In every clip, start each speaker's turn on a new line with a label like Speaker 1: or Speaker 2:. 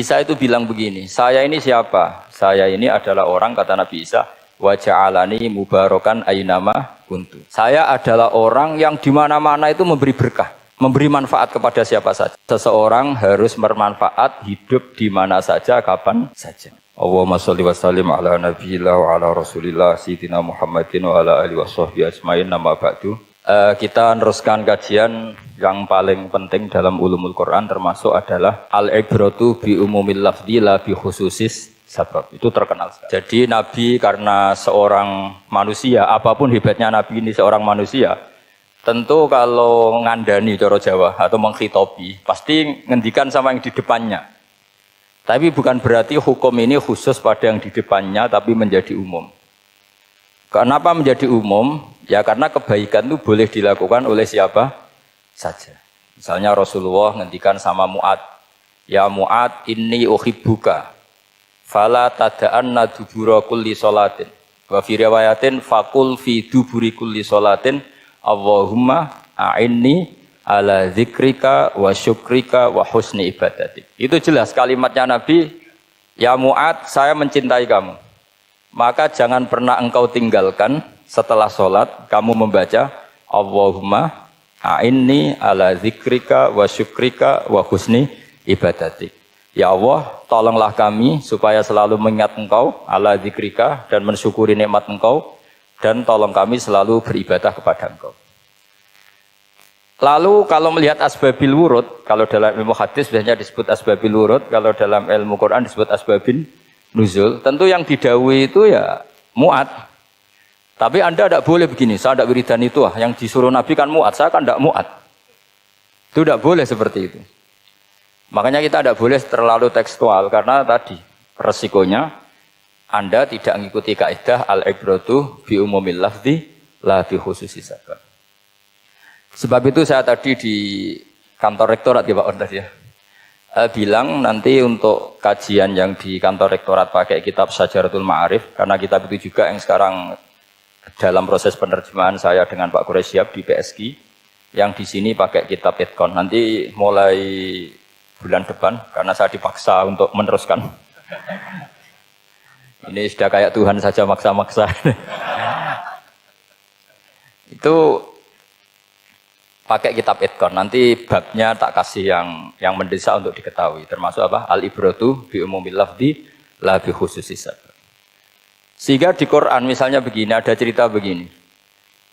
Speaker 1: Isa itu bilang begini, saya ini siapa? Saya ini adalah orang, kata Nabi Isa, wa ja'alani mubarakan ainama kuntu. Saya adalah orang yang di mana-mana itu memberi berkah, memberi manfaat kepada siapa saja. Seseorang harus bermanfaat hidup di mana saja, kapan saja. Allahumma sholli wa sallim ala nabiyillah wa ala rasulillah sayyidina Muhammadin wa ala alihi washabbihi ajmain. Nama ba'du. Kita meneruskan kajian yang paling penting dalam ulumul Quran termasuk adalah al-ibratu bi umumil lafzi la bi khususis sabab. Itu terkenal sekali. Jadi Nabi karena seorang manusia, apapun hebatnya Nabi ini seorang manusia, tentu kalau ngandani cara Jawa atau menghitobi pasti ngendikan sama yang di depannya. Tapi bukan berarti hukum ini khusus pada yang di depannya tapi menjadi umum. Kenapa menjadi umum? Ya karena kebaikan itu boleh dilakukan oleh siapa saja. Misalnya Rasulullah ngendikan sama Mu'ad, ya Mu'ad inni uhibbuka fala tada'anna dubura kulli sholatin wa fi riwayatin faqul fi duburi kulli sholatin Allahumma a'inni ala zikrika wa syukrika wa husni ibadatik. Itu jelas kalimatnya Nabi, ya Mu'ad saya mencintai kamu, maka jangan pernah engkau tinggalkan setelah sholat kamu membaca Allahumma a'inni ala zikrika wa syukrika wa husni ibadatik. Ya Allah, tolonglah kami supaya selalu mengingat engkau ala zikrika dan mensyukuri nikmat engkau, dan tolong kami selalu beribadah kepada engkau. Lalu kalau melihat asbabil wurud, kalau dalam ilmu hadis biasanya disebut asbabil wurud, kalau dalam ilmu Quran disebut asbabin nuzul, tentu yang didhawuhi itu ya Mu'ad. Tapi Anda tidak boleh begini, saya tidak wiridan itu, yang disuruh Nabi kan Mu'ad, saya kan tidak Mu'ad. Itu tidak boleh seperti itu. Makanya kita tidak boleh terlalu tekstual, karena tadi resikonya Anda tidak mengikuti kaidah al-ibratu bi umumil lafzi la bi khususi sabab. Sebab itu saya tadi di kantor rektorat ya Pak Ordas ya, bilang nanti untuk kajian yang di kantor rektorat pakai kitab Syajaratul Ma'arif, karena kitab itu juga yang sekarang dalam proses penerjemahan saya dengan Pak Quraisyab di PSG, yang di sini pakai kitab Itqan. Nanti mulai bulan depan, karena saya dipaksa untuk meneruskan. Ini sudah kayak Tuhan saja maksa-maksa. Itu pakai kitab Itqan. Nanti babnya tak kasih yang mendesak untuk diketahui. Termasuk apa? Al-ibratu bi umumil lafzi la bi khususi sabab. Sehingga di Quran misalnya begini, ada cerita begini.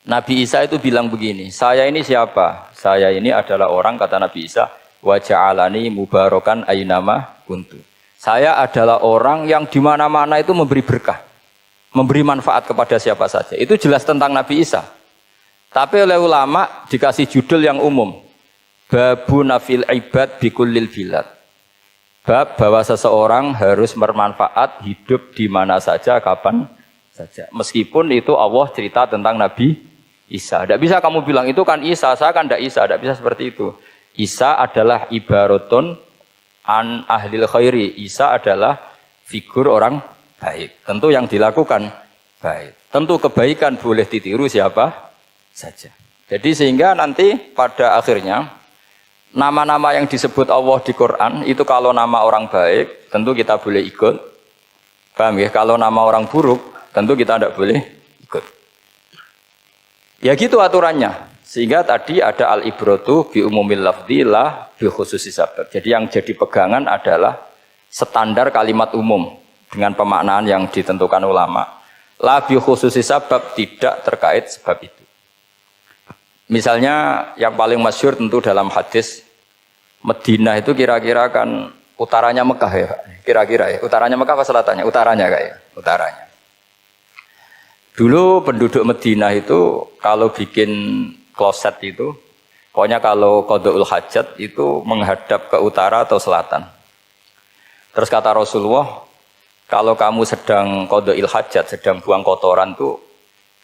Speaker 1: Nabi Isa itu bilang begini, saya ini siapa? Saya ini adalah orang, kata Nabi Isa, wa ja'alani mubarakan ainama kuntu. Saya adalah orang yang di mana-mana itu memberi berkah, memberi manfaat kepada siapa saja. Itu jelas tentang Nabi Isa. Tapi oleh ulama dikasih judul yang umum. Babu nafil ibad bikullil bilad. Bab bahwa seseorang harus bermanfaat hidup di mana saja, kapan saja. Meskipun itu Allah cerita tentang Nabi Isa. Tidak bisa kamu bilang itu kan Isa, saya kan tidak Isa. Tidak bisa seperti itu. Isa adalah ibaratun an ahlil khairi. Isa adalah figur orang baik. Tentu yang dilakukan baik. Tentu kebaikan boleh ditiru siapa saja. Jadi sehingga nanti pada akhirnya nama-nama yang disebut Allah di Quran itu kalau nama orang baik tentu kita boleh ikut. Paham ya? Kalau nama orang buruk tentu kita tidak boleh ikut. Ya gitu aturannya. Sehingga tadi ada al-ibratu bi umumil lafzi la bi khususi sabab. Jadi yang jadi pegangan adalah standar kalimat umum dengan pemaknaan yang ditentukan ulama. La bi khususi sabab, tidak terkait sebab itu. Misalnya yang paling masyhur tentu dalam hadis Madinah itu kira-kira kan utaranya Mekah ya, kira-kira ya. Utaranya Mekah apa selatannya? Utaranya kayak, utaranya. Dulu penduduk Madinah itu kalau bikin kloset itu, pokoknya kalau qada'ul hajat itu menghadap ke utara atau selatan. Terus kata Rasulullah, kalau kamu sedang qada'il hajat, sedang buang kotoran tuh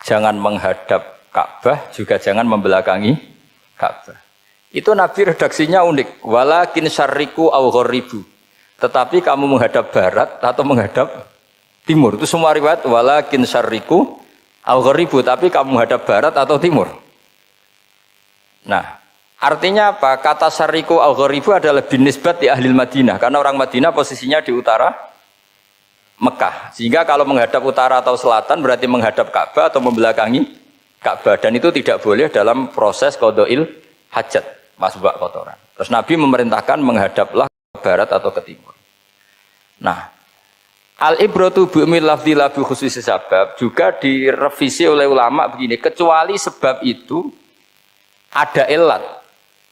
Speaker 1: jangan menghadap Ka'bah, juga jangan membelakangi Ka'bah. Itu Nabi redaksinya unik. Walakin syarriku aw gharibu. Tetapi kamu menghadap barat atau menghadap timur. Itu semua riwayat walakin syarriku aw gharibu, tapi kamu menghadap barat atau timur. Nah, Artinya apa? Kata syariku al-gharibu adalah binisbat di ahli Madinah. Karena orang Madinah posisinya di utara Mekah. Sehingga kalau menghadap utara atau selatan berarti menghadap Ka'bah atau membelakangi Ka'bah. Dan itu tidak boleh dalam proses qada'il hajat, masbuk kotoran. Terus Nabi memerintahkan menghadaplah ke barat atau ke timur. Nah, al-ibratu bi'umil lafzi la bi khususi sabab juga direvisi oleh ulama begini, kecuali sebab itu ada ilat.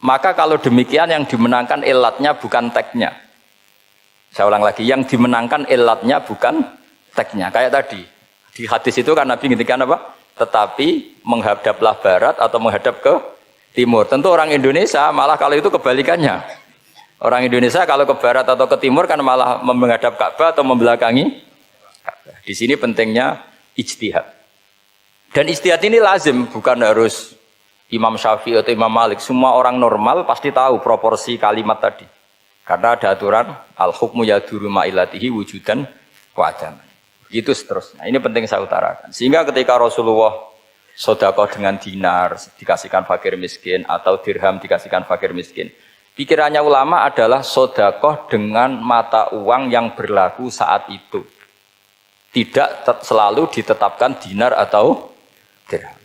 Speaker 1: Maka kalau demikian yang dimenangkan ilatnya bukan teknya. Saya ulang lagi, yang dimenangkan ilatnya bukan teknya. Kayak tadi, di hadis itu kan Nabi ngintikan apa? Tetapi menghadaplah barat atau menghadap ke timur. Tentu orang Indonesia malah kalau itu kebalikannya. Orang Indonesia kalau ke barat atau ke timur kan malah menghadap Ka'bah atau membelakangi Ka'bah. Di sini pentingnya ijtihad. Dan ijtihad ini lazim, bukan harus Imam Syafi'i atau Imam Malik. Semua orang normal pasti tahu proporsi kalimat tadi. Karena ada aturan al-hukmu yaduru ma'ilatihi wujudan wa adaman. Begitu seterusnya. Ini penting saya utarakan. Sehingga ketika Rasulullah sedekah dengan dinar dikasihkan fakir miskin atau dirham dikasihkan fakir miskin, pikirannya ulama adalah sedekah dengan mata uang yang berlaku saat itu. Tidak selalu ditetapkan dinar atau dirham.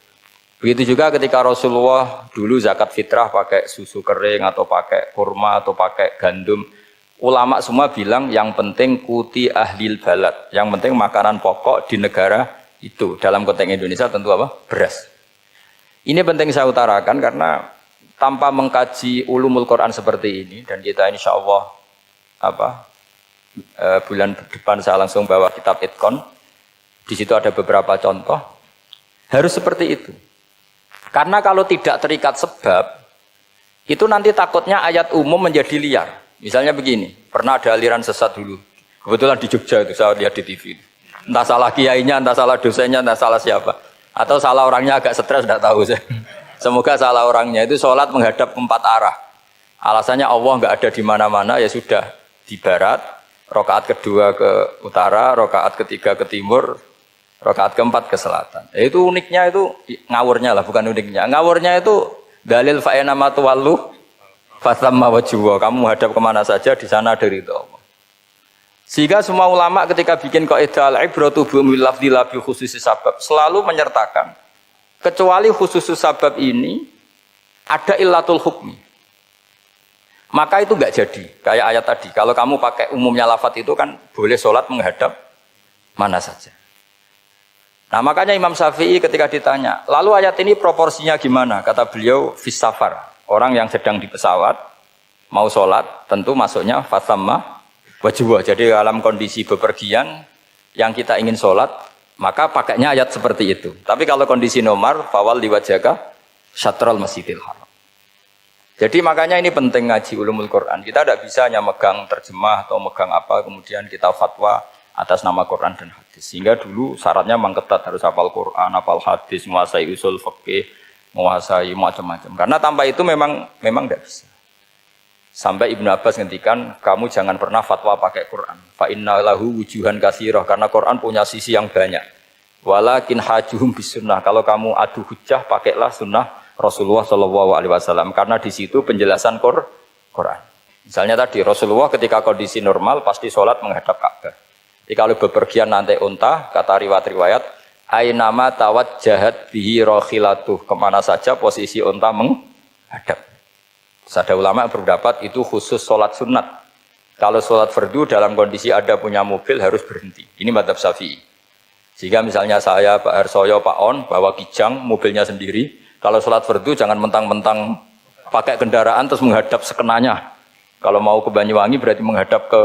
Speaker 1: Begitu juga ketika Rasulullah dulu zakat fitrah pakai susu kering atau pakai kurma atau pakai gandum. Ulama semua bilang yang penting kuti ahlil balad. Yang penting makanan pokok di negara itu. Dalam konteks Indonesia tentu apa? Beras. Ini penting saya utarakan karena tanpa mengkaji ulumul Quran seperti ini. Dan kita insya Allah bulan depan saya langsung bawa kitab Itqon. Di situ ada beberapa contoh. Harus seperti itu. Karena kalau tidak terikat sebab, itu nanti takutnya ayat umum menjadi liar. Misalnya begini, pernah ada aliran sesat dulu. Kebetulan di Jogja itu saya lihat di TV. Entah salah kiainya, entah salah dosennya, entah salah siapa. Atau salah orangnya agak stres, tidak tahu saya. Semoga salah orangnya itu sholat menghadap ke 4 arah. Alasannya Allah nggak ada di mana-mana, ya sudah di barat. Rakaat kedua ke utara, rakaat ketiga ke timur, rakaat keempat ke selatan. Itu uniknya itu ngawurnya lah, bukan uniknya. Ngawurnya itu dalil fa'ina matuwallu fasamma wajhuwa. Kamu hadap kemana saja di sana dari itu Allah. Sehingga semua ulama ketika bikin kaidah al-ibratu bi'umil lafzi la bi khususi sabab selalu menyertakan kecuali khusus sabab ini ada illatul hukmi. Maka itu enggak jadi. Kayak ayat tadi, kalau kamu pakai umumnya lafaz itu kan boleh sholat menghadap mana saja. Nah makanya Imam Syafi'i ketika ditanya, lalu ayat ini proporsinya gimana? Kata beliau, fis safar. Orang yang sedang di pesawat, mau sholat, tentu masuknya fasamma wajwa. Jadi dalam kondisi bepergian, yang kita ingin sholat, maka pakainya ayat seperti itu. Tapi kalau kondisi nomor, fawal liwajaka syatrul masjidil haram. Jadi makanya ini penting ngaji ulumul Quran. Kita tidak bisa hanya megang terjemah atau megang apa, kemudian kita fatwa atas nama Quran dan hadis. Sehingga dulu syaratnya memang ketat, harus hafal Quran, hafal hadis, menguasai usul fikih, menguasai macam-macam. Karena tanpa itu memang tidak bisa. Sampai Ibnu Abbas ngendikan, kamu jangan pernah fatwa pakai Quran. Fa inna lahu wujuhan katsirah, karena Quran punya sisi yang banyak. Walakin hajuhum bisunnah. Kalau kamu adu hujjah, pakailah sunnah Rasulullah SAW. Karena di situ penjelasan Quran. Misalnya tadi Rasulullah ketika kondisi normal pasti sholat menghadap Ka'bah. Jadi kalau bepergian nanti unta, kata riwayat-riwayat, ainama tawajjahat bihi rakhilatuh, kemana saja posisi unta menghadap. Terus ada ulama berpendapat itu khusus sholat sunat. Kalau sholat fardu dalam kondisi ada punya mobil harus berhenti. Ini madzhab Syafi'i. Jika misalnya saya, Pak Harsoyo, Pak On, bawa kijang, mobilnya sendiri, kalau sholat fardu jangan mentang-mentang pakai kendaraan terus menghadap sekenanya. Kalau mau ke Banyuwangi berarti menghadap ke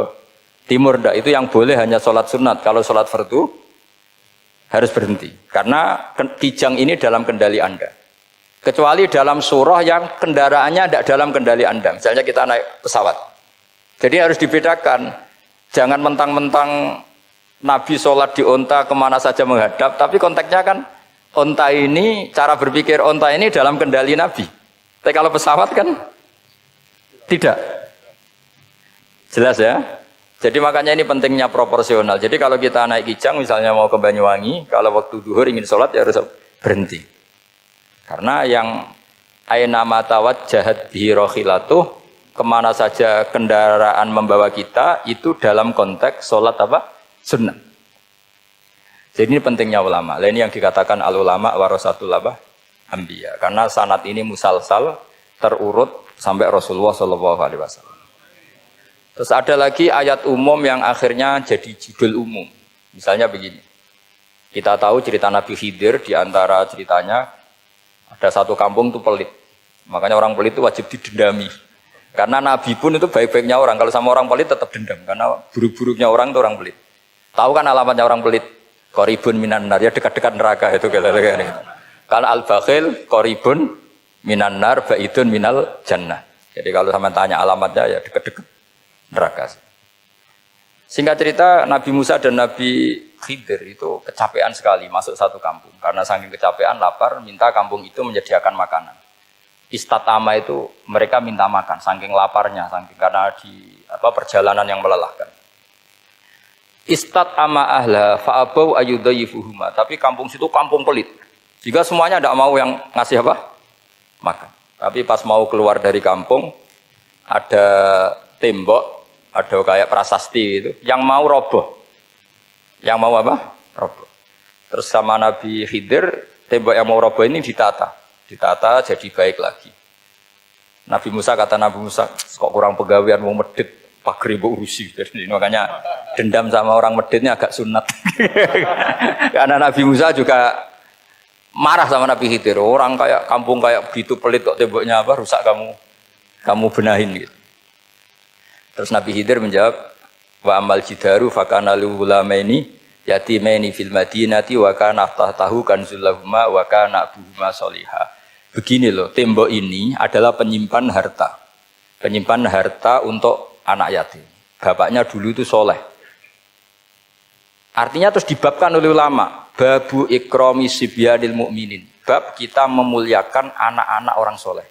Speaker 1: timur, enggak, itu yang boleh hanya sholat sunat. Kalau sholat fardu harus berhenti. Karena kijang ini dalam kendali Anda. Kecuali dalam surah yang kendaraannya tidak dalam kendali Anda. Misalnya kita naik pesawat. Jadi harus dibedakan. Jangan mentang-mentang Nabi sholat di unta kemana saja menghadap. Tapi konteksnya kan unta ini, cara berpikir unta ini dalam kendali Nabi. Tapi kalau pesawat kan tidak. Jelas ya? Jadi makanya ini pentingnya proporsional. Jadi kalau kita naik kijang misalnya mau ke Banyuwangi, kalau waktu duhur ingin sholat ya harus berhenti. Karena yang aina matawajjahat bihi rakhilatuh, kemana saja kendaraan membawa kita, itu dalam konteks sholat apa? Sunnah. Jadi ini pentingnya ulama. Ini yang dikatakan al ulama warasatul apa? Anbiya. Karena sanad ini musalsal terurut sampai Rasulullah SAW. Terus ada lagi ayat umum yang akhirnya jadi judul umum. Misalnya begini. Kita tahu cerita Nabi Khidir, di antara ceritanya ada satu kampung itu pelit. Makanya orang pelit itu wajib didendami. Karena Nabi pun itu baik-baiknya orang. Kalau sama orang pelit tetap dendam. Karena buruk-buruknya orang itu orang pelit. Tahu kan alamatnya orang pelit? Qoribun minan nar, ya dekat-dekat neraka itu kira-kira. Kalau al-bakhil qoribun minan nar, ba'idun minal jannah. Jadi kalau sama tanya alamatnya ya dekat-dekat neraka. Singkat cerita Nabi Musa dan Nabi Khidir itu kecapean sekali masuk satu kampung. Karena saking kecapean, lapar, minta kampung itu menyediakan makanan. Istatama itu mereka minta makan, saking laparnya, saking karena di perjalanan yang melelahkan. Istatama ahla fa'abau ayyudayyifuhuma. Tapi kampung situ kampung pelit. Jika semuanya tidak mau yang ngasih apa? Makan. Tapi pas mau keluar dari kampung, ada tembok, ada kayak prasasti itu, yang mau roboh. Yang mau apa? Roboh. Terus sama Nabi Khidir, tembok yang mau roboh ini ditata. Ditata jadi baik lagi. Nabi Musa kata Nabi Musa, kok kurang pegawaian mau medit, pagri mbok urusi. Jadi makanya dendam sama orang meditnya agak sunat. Karena Nabi Musa juga marah sama Nabi Khidir. Orang kayak kampung kayak begitu pelit kok temboknya apa rusak kamu benahin gitu. Terus Nabi Khidir menjawab, wa amal jidaru fakana lulamaini yatimaini fil madinati wa kana tahtahu kanzul lahuma wa kana abuhuma sholihah. Begini loh, tembok ini adalah penyimpan harta. Penyimpan harta untuk anak yatim. Bapaknya dulu itu soleh. Artinya terus dibabkan oleh ulama. Babu ikrami sibyanil mu'minin. Bab kita memuliakan anak-anak orang soleh.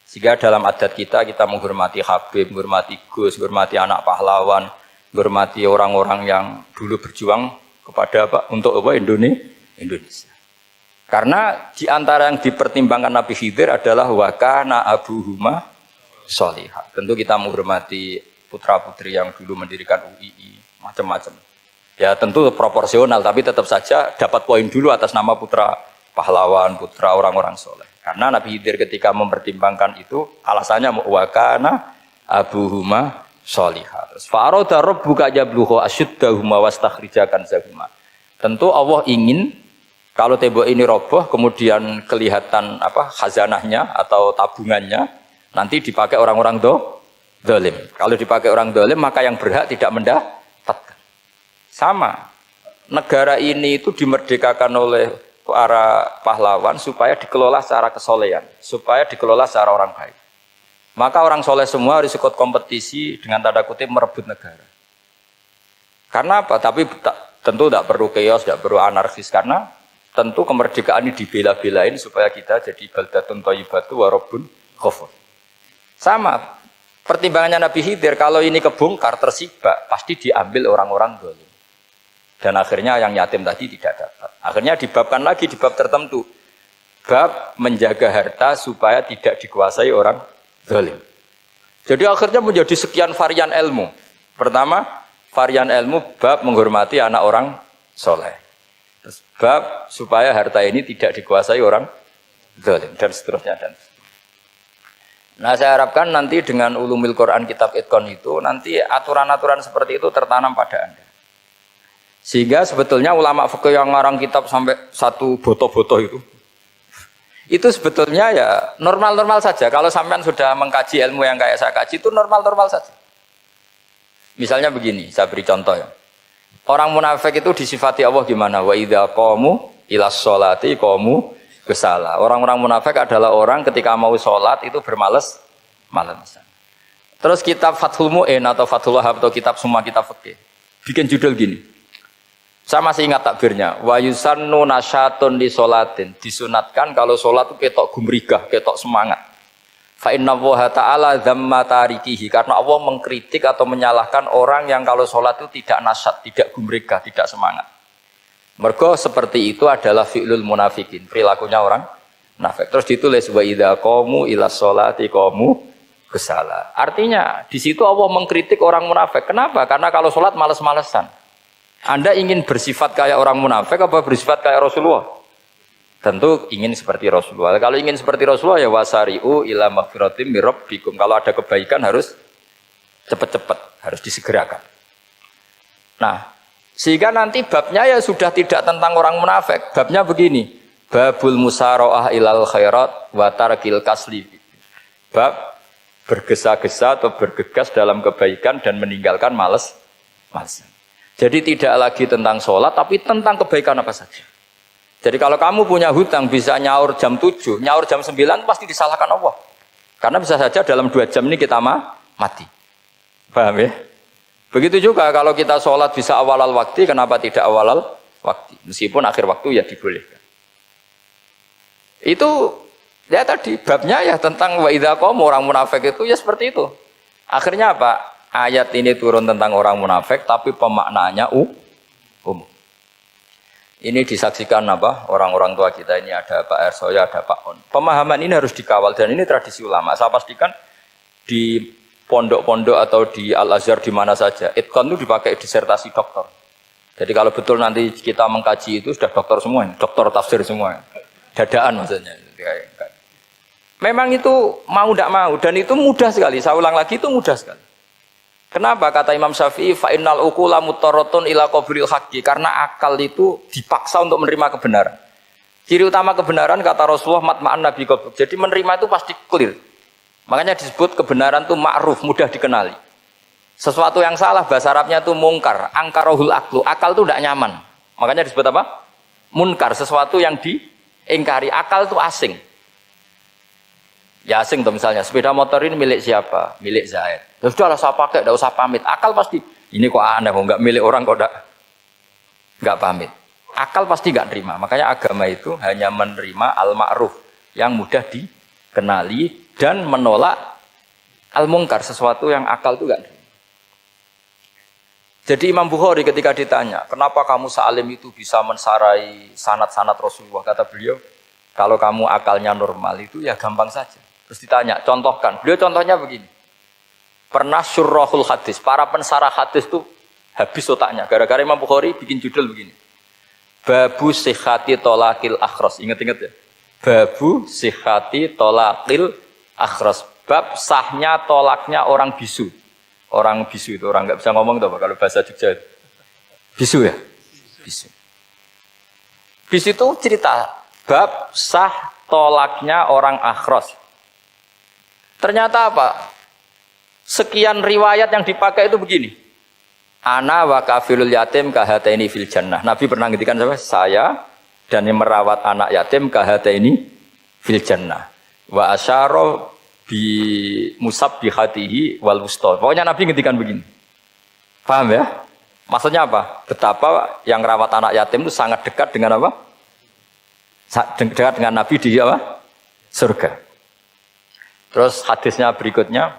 Speaker 1: Sehingga dalam adat kita menghormati Habib, menghormati Gus, menghormati anak pahlawan, menghormati orang-orang yang dulu berjuang kepada untuk Indonesia. Karena di antara yang dipertimbangkan Nabi Khidir adalah wa kana abuhuma sholihah. Tentu kita menghormati putra-putri yang dulu mendirikan UII, macam-macam. Ya tentu proporsional, tapi tetap saja dapat poin dulu atas nama putra pahlawan, putra orang-orang soleh. Karena Nabi Khidir ketika mempertimbangkan itu, alasannya wa kana abuhuma sholihah. Fa'arada rabbuka yablugha ashuddahuma wastakhrijakan zahuma. Tentu Allah ingin kalau tembok ini roboh, kemudian kelihatan khazanahnya atau tabungannya, nanti dipakai orang-orang dolim. Kalau dipakai orang dolim, maka yang berhak tidak mendapatkan. Sama, negara ini itu dimerdekakan oleh para pahlawan supaya dikelola secara kesolehan, supaya dikelola secara orang baik. Maka orang soleh semua harus ikut kompetisi dengan tanda kutip merebut negara. Karena apa? Tapi tentu tidak perlu chaos, tidak perlu anarkis, karena tentu kemerdekaan ini dibela-belain supaya kita jadi baldatun thayyibatu wa rabbun ghafur. Sama, pertimbangannya Nabi Khidir, kalau ini kebongkar, tersibak, pasti diambil orang-orang dolim. Dan akhirnya yang yatim tadi tidak dapat. Akhirnya dibabkan lagi di bab tertentu. Bab menjaga harta supaya tidak dikuasai orang dolim. Jadi akhirnya menjadi sekian varian ilmu. Pertama, varian ilmu bab menghormati anak orang soleh. Terus bab supaya harta ini tidak dikuasai orang zalim dan seterusnya dan. Nah, saya harapkan nanti dengan ulumul Quran kitab Itqan itu nanti aturan-aturan seperti itu tertanam pada Anda. Sehingga sebetulnya ulama fikih yang ngarang kitab sampai satu boto-boto itu sebetulnya ya normal-normal saja. Kalau sampean sudah mengkaji ilmu yang kayak saya kaji itu normal-normal saja. Misalnya begini, saya beri contoh ya. Orang munafik itu disifati Allah gimana? Wa idza qamu ilas sholati qamu kusala. Orang-orang munafik adalah orang ketika mau sholat itu bermalas-malasan. Terus kitab Fathul Mu'in atau Fathul Wahhab atau kitab semua kitab fikih bikin judul gini. Saya masih ingat takbirnya. Wa yusannu nasyatun li sholatin. Disunatkan kalau sholat itu ketok gumrigah, ketok semangat. Fa inna Allaha ta'ala dzamma tarikihi, karena Allah mengkritik atau menyalahkan orang yang kalau sholat itu tidak nasyat, tidak gumregah, tidak semangat. Mergo seperti itu adalah fi'lul munafikin, perilakunya orang munafik. Terus ditulis wa idza qamu ila sholati qamu kusala. Artinya di situ Allah mengkritik orang munafik. Kenapa? Karena kalau sholat males-malesan. Anda ingin bersifat kayak orang munafik apa bersifat kayak Rasulullah? Tentu ingin seperti Rasulullah. Kalau ingin seperti Rasulullah ya wasari'u ila maghfiratim mir rabbikum. Kalau ada kebaikan harus cepat-cepat, harus disegerakan. Nah, sehingga nanti babnya ya sudah tidak tentang orang munafik. Babnya begini, babul musara'ah ilal khairat wa tarkil kasli. Bab bergesa-gesa atau bergegas dalam kebaikan dan meninggalkan malas. Jadi tidak lagi tentang sholat, tapi tentang kebaikan apa saja. Jadi kalau kamu punya hutang bisa nyaur jam 7, nyaur jam 9 pasti disalahkan Allah. Karena bisa saja dalam 2 jam ini kita mati. Paham ya? Begitu juga kalau kita sholat bisa awalal waktu, kenapa tidak awalal waktu? Meskipun akhir waktu ya dibolehkan. Itu ya tadi babnya ya tentang wa idza qamu, orang munafik itu ya seperti itu. Akhirnya apa? Ayat ini turun tentang orang munafik tapi pemaknaannya umum. Ini disaksikan apa? Orang-orang tua kita ini ada Pak Ersoya, ada Pak On. Pemahaman ini harus dikawal dan ini tradisi ulama. Saya pastikan di pondok-pondok atau di Al-Azhar di mana saja, itqan itu dipakai disertasi doktor. Jadi kalau betul nanti kita mengkaji itu sudah doktor semua, doktor tafsir semua, dadaan maksudnya. Memang itu mau tidak mau dan itu mudah sekali. Saya ulang lagi itu mudah sekali. Kenapa kata Imam Syafi'i fa innal uqula mutarratun ila qabril haqqi, karena akal itu dipaksa untuk menerima kebenaran. Ciri utama kebenaran kata Rasulullah matma'an nabi qabr. Jadi menerima itu pasti clear. Makanya disebut kebenaran itu ma'ruf, mudah dikenali. Sesuatu yang salah bahasa Arabnya itu mungkar, angkarohul aklu, akal itu tidak nyaman. Makanya disebut apa? Munkar, sesuatu yang diingkari. Akal itu asing. Ya asing tuh misalnya, sepeda motor ini milik siapa? Milik Zaid. Ya sudah lah saya pakai, tidak usah pamit. Akal pasti, ini kok aneh, kok nggak milik orang kok nggak pamit. Akal pasti nggak terima. Makanya agama itu hanya menerima al-ma'ruf yang mudah dikenali dan menolak al-mungkar, sesuatu yang akal itu enggak. Jadi Imam Bukhari ketika ditanya, kenapa kamu salim itu bisa mensarai sanad-sanad Rasulullah? Kata beliau, kalau kamu akalnya normal itu ya gampang saja. Terus ditanya, contohkan. Beliau contohnya begini. Pernah syurrahul hadis, para pensarah hadis itu habis otaknya. Gara-gara Imam Bukhari bikin judul begini. Babu sihhati tolakil akhros. Ingat-ingat ya. Babu sihhati tolakil akhros, bab sahnya tolaknya orang bisu. Orang bisu itu orang nggak bisa ngomong tuh kalau bahasa Jogja. Bisu ya? Bisu. Bisu itu cerita bab sah tolaknya orang akhros. Ternyata apa? Sekian riwayat yang dipakai itu begini. Ana wa kafilul yatim kahataini fil jannah. Nabi pernah ngendikan saya dan yang merawat anak yatim kahataini fil jannah. Wa asyara bi musabbihatihi wal wusta. Pokoknya Nabi ngendikan begini. Paham ya? Maksudnya apa? Betapa yang rawat anak yatim itu sangat dekat dengan apa? Dekat dengan Nabi di apa? Surga. Terus hadisnya berikutnya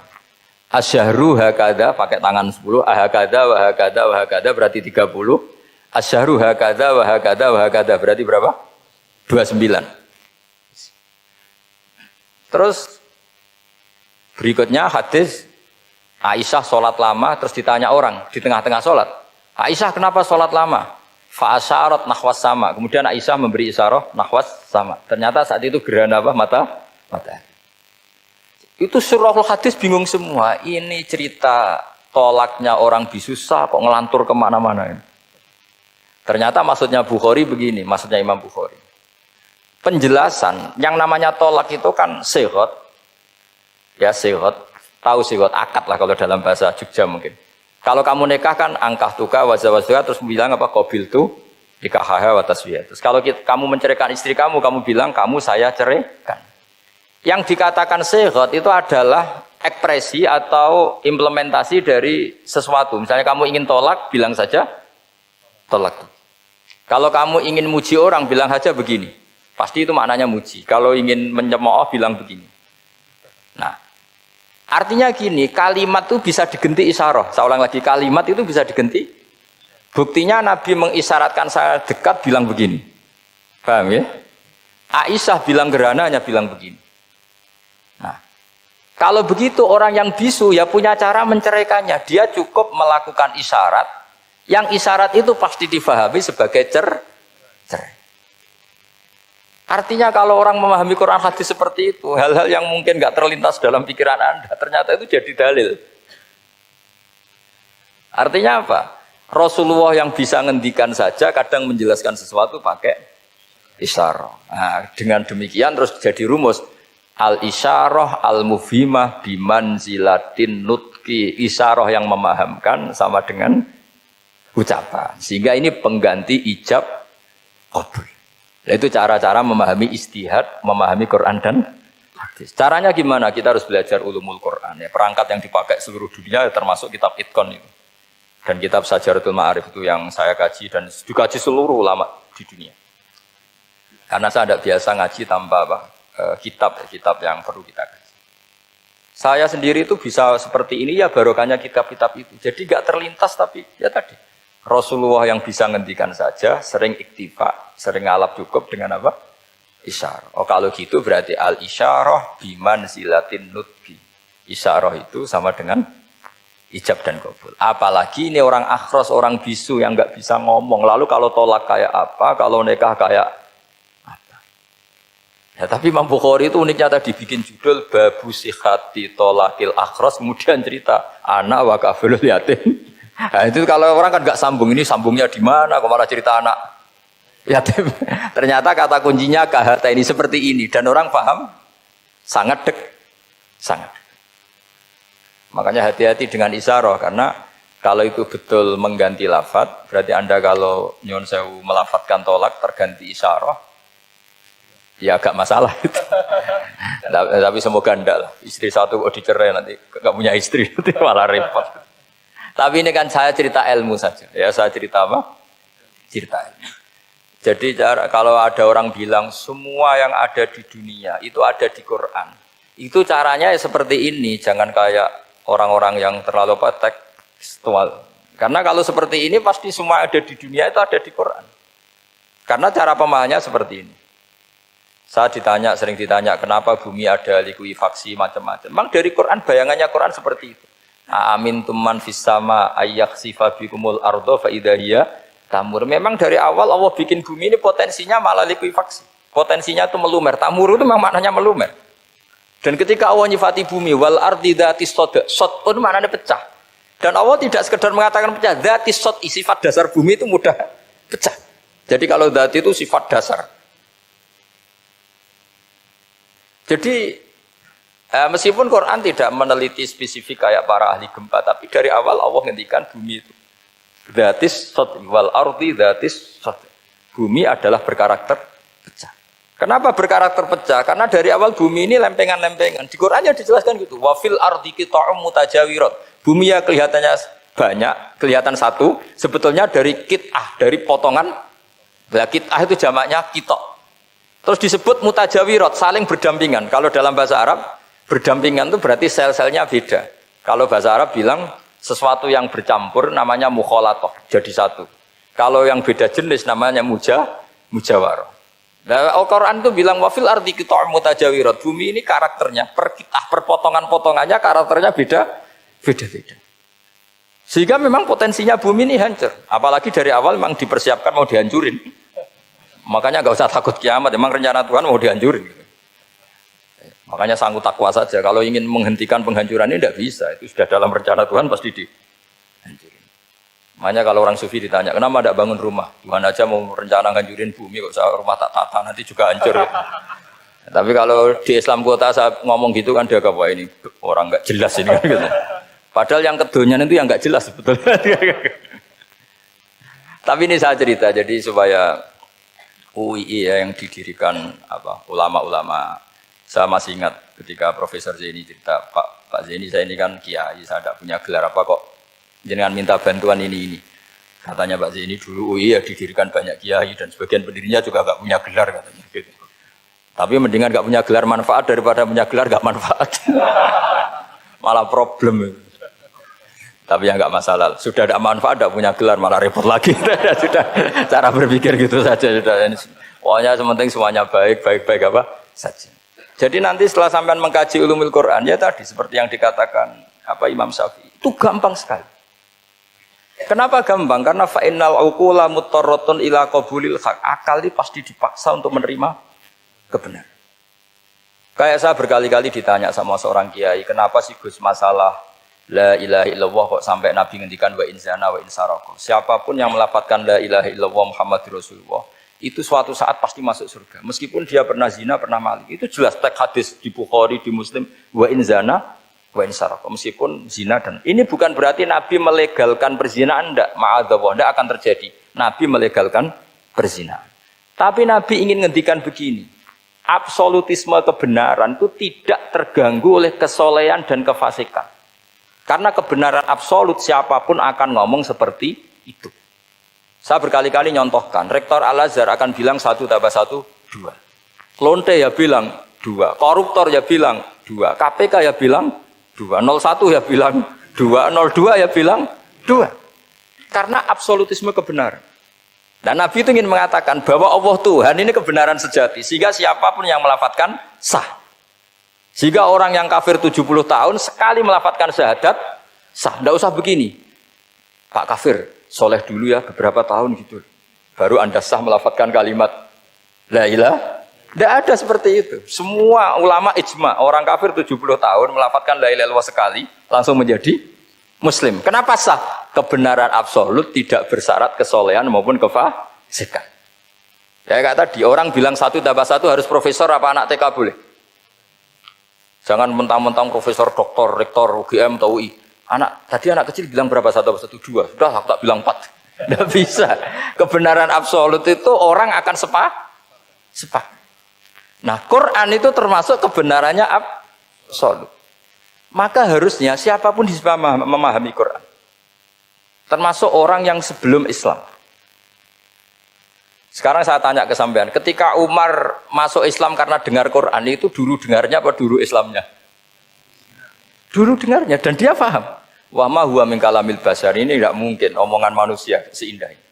Speaker 1: asyahru hakada pakai tangan 10, ahakada wa hakada wa hakada berarti 30. Asyahru hakada wa hakada wa hakada berarti berapa? 29. Terus berikutnya hadis Aisyah sholat lama, terus ditanya orang di tengah-tengah sholat, Aisyah kenapa sholat lama? Fa'asyarat nahwas sama. Kemudian Aisyah memberi isyarah nahwas sama. Ternyata saat itu gerhana apa? Mata. Itu surahul hadis bingung semua. Ini cerita tolaknya orang bisusah kok ngelantur kemana-mana. Ternyata maksudnya Bukhari begini, maksudnya Imam Bukhari. Penjelasan yang namanya tolak itu kan sihot, ya sihot, tahu sihot akad lah kalau dalam bahasa Jogja mungkin. Kalau kamu nikah kan angkah tuka wazawazduka terus bilang apa qabil tu nikahaha wa taswiyah. Terus kalau kamu menceraikan istri kamu bilang kamu saya ceraikan. Yang dikatakan sihot itu adalah ekspresi atau implementasi dari sesuatu. Misalnya kamu ingin tolak, bilang saja tolak. Kalau kamu ingin muji orang, bilang saja begini. Pasti itu maknanya muji. Kalau ingin menyemooh, bilang begini. Nah, artinya gini, kalimat itu bisa digenti isyarah. Saya ulang lagi, kalimat itu bisa digenti. Buktinya Nabi mengisyaratkan saya dekat, bilang begini. Paham ya? Aisyah bilang gerhana hanya bilang begini. Nah, kalau begitu orang yang bisu ya punya cara menceraikannya. Dia cukup melakukan isyarat. Yang isyarat itu pasti difahami sebagai cerai. Artinya kalau orang memahami Quran hadis seperti itu, hal-hal yang mungkin nggak terlintas dalam pikiran Anda, ternyata itu jadi dalil. Artinya apa? Rasulullah yang bisa ngendikan saja kadang menjelaskan sesuatu pakai isyarah. Nah, dengan demikian terus jadi rumus al-isyarah al-mufhimah bimanzilatin nutqi. Isyarah yang memahamkan sama dengan ucapan. Sehingga ini pengganti ijab qabul. Itu cara-cara memahami istihad, memahami Quran dan hadis. Caranya gimana? Kita harus belajar ulumul Quran. Ya, perangkat yang dipakai seluruh dunia termasuk kitab Itqan itu. Dan kitab Sajaratul Ma'arif itu yang saya kaji dan dikaji seluruh ulama di dunia. Karena saya tidak biasa ngaji tanpa kitab yang perlu kita kaji. Saya sendiri itu bisa seperti ini ya barokahnya kitab-kitab itu. Jadi gak terlintas tapi ya tadi. Rasulullah yang bisa ngendikan saja, sering iktifa, sering ngalap cukup dengan apa? Isyarah. Oh kalau gitu berarti al-isyarah bimanzilatin nutqi. Isyarah itu sama dengan ijab dan qabul. Apalagi ini orang akhros, orang bisu yang nggak bisa ngomong. Lalu kalau tolak kayak apa, kalau nikah kayak apa? Ya, tapi Imam Bukhari itu uniknya tadi bikin judul Babu Sihati Tolakil Akhros, kemudian cerita anak wa kafilul yatim. Nah, itu kalau orang kan nggak sambung, ini sambungnya di mana? Kok malah cerita anak yatim? Ternyata kata kuncinya kahata ini seperti ini dan orang paham sangat sangat. Makanya hati-hati dengan isyarah karena kalau itu betul mengganti lafadz, berarti Anda kalau nyun sewu melafatkan tolak terganti isyarah, ya agak masalah itu. Tapi semoga enggak lah. Istri satu kok dicerai nanti nggak punya istri, nanti malah repot. Tapi ini kan saya cerita ilmu saja. Ya saya cerita apa? Cerita ilmu. Jadi kalau ada orang bilang semua yang ada di dunia itu ada di Quran. Itu caranya ya seperti ini. Jangan kayak orang-orang yang terlalu tekstual. Karena kalau seperti ini pasti semua ada di dunia itu ada di Quran. Karena cara pemahamannya seperti ini. Saya sering ditanya kenapa bumi ada likuifaksi macam-macam. Memang dari Quran bayangannya Quran seperti itu. Amin tuman fis sama ayyakhsifa bikumul ardo fa idahiyya tamur. Memang dari awal Allah bikin bumi ini potensinya malah likuifaksi. Potensinya itu melumer. Tamur itu memang maknanya melumer. Dan ketika Allah nyifati bumi wal ardi dzatis sod, sod pun maknanya pecah. Dan Allah tidak sekedar mengatakan pecah, dzatis sod sifat dasar bumi itu mudah pecah. Jadi kalau dzat itu sifat dasar. Jadi meskipun Quran tidak meneliti spesifik kayak para ahli gempa, tapi dari awal Allah ngendikan bumi itu dzatis sod wal ardi dzatis sod. Bumi adalah berkarakter pecah. Kenapa berkarakter pecah? Karena dari awal bumi ini lempengan-lempengan. Di Qurannya dijelaskan gitu. Wa fil ardi qita'um mutajawirat. Bumi ya kelihatannya banyak, kelihatan satu, sebetulnya dari qit'ah, dari potongan. Nah, qit'ah itu jamaknya qita'. Terus disebut mutajawirat, saling berdampingan. Kalau dalam bahasa Arab berdampingan itu berarti sel-selnya beda. Kalau bahasa Arab bilang sesuatu yang bercampur namanya mukhalatoh, jadi satu. Kalau yang beda jenis namanya mujawarah. Nah, Al-Quran itu bilang wafil ardi qita'um mutajawirat. Bumi ini karakternya per potongan-potongannya karakternya beda-beda. Sehingga memang potensinya bumi ini hancur. Apalagi dari awal memang dipersiapkan mau dihancurin. Makanya nggak usah takut kiamat. Memang rencana Tuhan mau dihancurin. Makanya sanggup takwa saja. Kalau ingin menghentikan penghancuran ini tidak bisa. Itu sudah dalam rencana Tuhan pasti dihancurin. Makanya kalau orang sufi ditanya, kenapa tidak bangun rumah? Tuhan aja mau rencana ngancurin bumi, kok saya rumah tak tata nanti juga hancur. Tapi kalau di Islam kota saya ngomong gitu kan dia wah ini orang nggak jelas ini. Gitu. Padahal yang kedonyan itu yang nggak jelas sebetulnya. Tapi ini saya cerita jadi supaya UII ya, yang didirikan ulama-ulama. Saya masih ingat ketika Profesor Zaini cerita, Pak Zaini saya ini kan kiai, saya tidak punya gelar apa kok jenengan minta bantuan ini. Katanya Pak Zaini dulu UII ya didirikan banyak kiai dan sebagian pendirinya juga nggak punya gelar katanya. Gitu. Tapi mendingan nggak punya gelar manfaat daripada punya gelar nggak manfaat. Malah problem. Tapi ya nggak masalah. Sudah ada manfaat, tidak punya gelar malah repot lagi. Sudah cara berpikir gitu saja. Sudah. Pokoknya sementing semuanya baik apa saja. Jadi nanti setelah sampean mengkaji ulumul Quran ya tadi seperti yang dikatakan apa Imam Syafi'i itu gampang sekali. Kenapa gampang? Karena fa'innal uqula muttarratun ila qabulil haq. Akal ini pasti dipaksa untuk menerima kebenaran. Kayak saya berkali-kali ditanya sama seorang kiai, kenapa sih Gus masalah la ilaha illallah kok sampai Nabi ngendikan wa in zana wa in saraka. Siapapun yang melafadzkan la ilaha illallah Muhammadur Rasulullah itu suatu saat pasti masuk surga. Meskipun dia pernah zina, pernah maling. Itu jelas teks hadis di Bukhari, di Muslim wa in zana wa in saraka. Meskipun zina dan ini bukan berarti Nabi melegalkan perzinahan, enggak, ma'adzallah, enggak akan terjadi. Nabi melegalkan perzinahan. Tapi Nabi ingin ngendikan begini. Absolutisme kebenaran itu tidak terganggu oleh kesolehan dan kefasikan. Karena kebenaran absolut siapapun akan ngomong seperti itu. Saya berkali-kali nyontohkan, Rektor Al-Azhar akan bilang 1 tambah 1, 2. Lonte ya bilang 2, koruptor ya bilang 2, KPK ya bilang 2, 01 ya bilang 2, 02 ya bilang 2. Karena absolutisme kebenaran. Dan Nabi itu ingin mengatakan bahwa Allah Tuhan ini kebenaran sejati. Sehingga siapapun yang melafadzkan sah. Jika orang yang kafir 70 tahun sekali melafadzkan syahadat, sah. Tidak usah begini. Pak kafir, soleh dulu ya beberapa tahun gitu. Baru Anda sah melafadzkan kalimat la ilaha. Tidak ada seperti itu. Semua ulama ijma, orang kafir 70 tahun melafadzkan la ilaha illallah sekali, langsung menjadi Muslim. Kenapa sah? Kebenaran absolut tidak bersyarat kesolehan maupun kefasikan. Ya kayak tadi, orang bilang 1 tambah 1 harus profesor apa anak TK boleh? Jangan mentang-mentang profesor, doktor, rektor, UGM, atau UI. Tadi anak kecil bilang berapa 1 tambah 1? 2. Sudah aku tak bilang 4. Tidak bisa. Kebenaran absolut itu orang akan sepak. Nah, Quran itu termasuk kebenarannya absolut. Maka harusnya siapapun bisa memahami Quran. Termasuk orang yang sebelum Islam. Sekarang saya tanya ke sampean, ketika Umar masuk Islam karena dengar Quran itu dulu dengarnya apa dulu Islamnya? Dulu dengarnya dan dia paham. Wa ma huwa min kalamil basar, ini tidak mungkin omongan manusia seindah ini.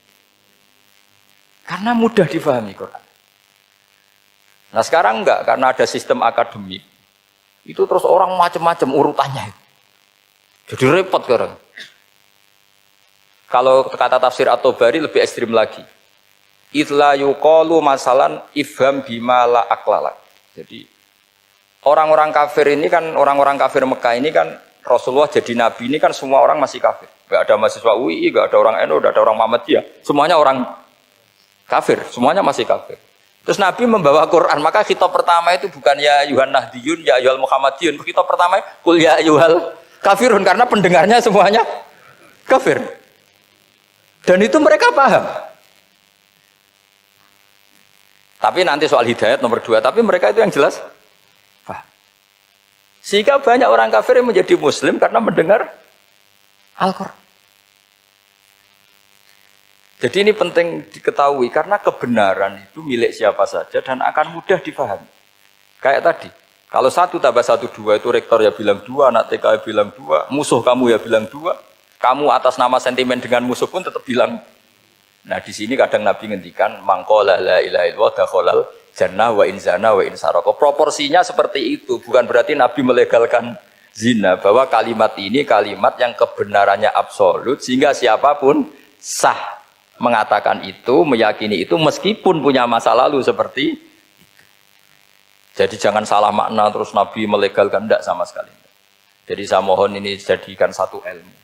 Speaker 1: Karena mudah difahami Quran. Nah sekarang enggak, karena ada sistem akademik. Itu terus orang macam-macam urutannya. Jadi repot sekarang. Kalau kata tafsir At-Tabari lebih ekstrim lagi. Itla yuqalu masalan ifham bima la aqlalak. Jadi orang-orang kafir ini kan, orang-orang kafir Mekah ini kan Rasulullah jadi nabi ini kan semua orang masih kafir. Enggak ada mahasiswa UI, enggak ada orang NU, enggak ada orang Muhammadiyah. Semuanya orang kafir, semuanya masih kafir. Terus Nabi membawa Quran, maka khitab pertama itu bukan ya ayuhan nahdiyun, ya ayuhal muhammadiyun. Khitab pertama kul ya ayuhal kafirun, karena pendengarnya semuanya kafir. Dan itu mereka paham. Tapi nanti soal hidayat nomor 2, tapi mereka itu yang jelas paham. Sehingga banyak orang kafir yang menjadi muslim karena mendengar Al-Quran. Jadi ini penting diketahui karena kebenaran itu milik siapa saja dan akan mudah difahami. Kayak tadi, kalau 1 tambah 1, 2 itu rektor ya bilang 2, anak TK ya bilang 2, musuh kamu ya bilang 2, kamu atas nama sentimen dengan musuh pun tetap bilang. Nah di sini kadang Nabi ngendikan mangqala la ilaha illallah dakhalal jannah wa in zana wa in saraka. Proporsinya seperti itu, bukan berarti Nabi melegalkan zina, bahwa kalimat ini kalimat yang kebenarannya absolut sehingga siapapun sah mengatakan itu, meyakini itu meskipun punya masa lalu seperti itu. Jadi jangan salah makna terus Nabi melegalkan, tidak sama sekali. Jadi saya mohon ini jadikan satu ilmu.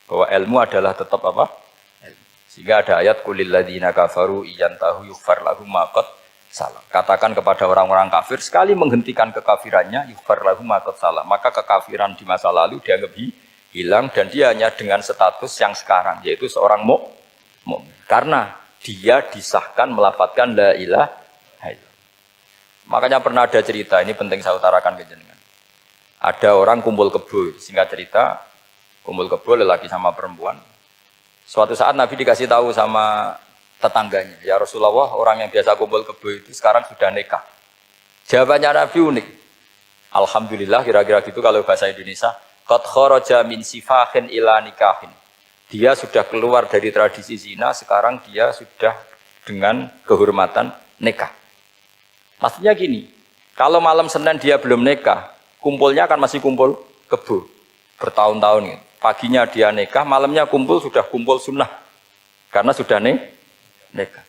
Speaker 1: Bahwa ilmu adalah tetap apa? Ilmu. Sehingga ada ayat kulil ladzina kafaru iyantahu yughfar lahum ma qad salam. Katakan kepada orang-orang kafir sekali menghentikan kekafirannya yughfar lahum ma qad salam. Maka kekafiran di masa lalu dianggap hilang dan dia hanya dengan status yang sekarang yaitu seorang mukmin. Karena dia disahkan melafadzkan la ilaha illallah. Makanya pernah ada cerita, ini penting saya utarakan ke jenengan. Ada orang kumpul kebo, singkat cerita, kumpul kebo lelaki sama perempuan. Suatu saat Nabi dikasih tahu sama tetangganya, ya Rasulullah, orang yang biasa kumpul kebo itu sekarang sudah nikah. Jawabannya Nabi unik. Alhamdulillah, kira-kira gitu kalau bahasa Indonesia, qad kharaja min sifahin ila nikahin. Dia sudah keluar dari tradisi zina, sekarang dia sudah dengan kehormatan nikah. Maksudnya gini, kalau malam Senin dia belum nikah, kumpulnya kan masih kumpul kebo bertahun-tahun gitu. Paginya dia nikah, malamnya kumpul sudah kumpul sunnah karena sudah nikah.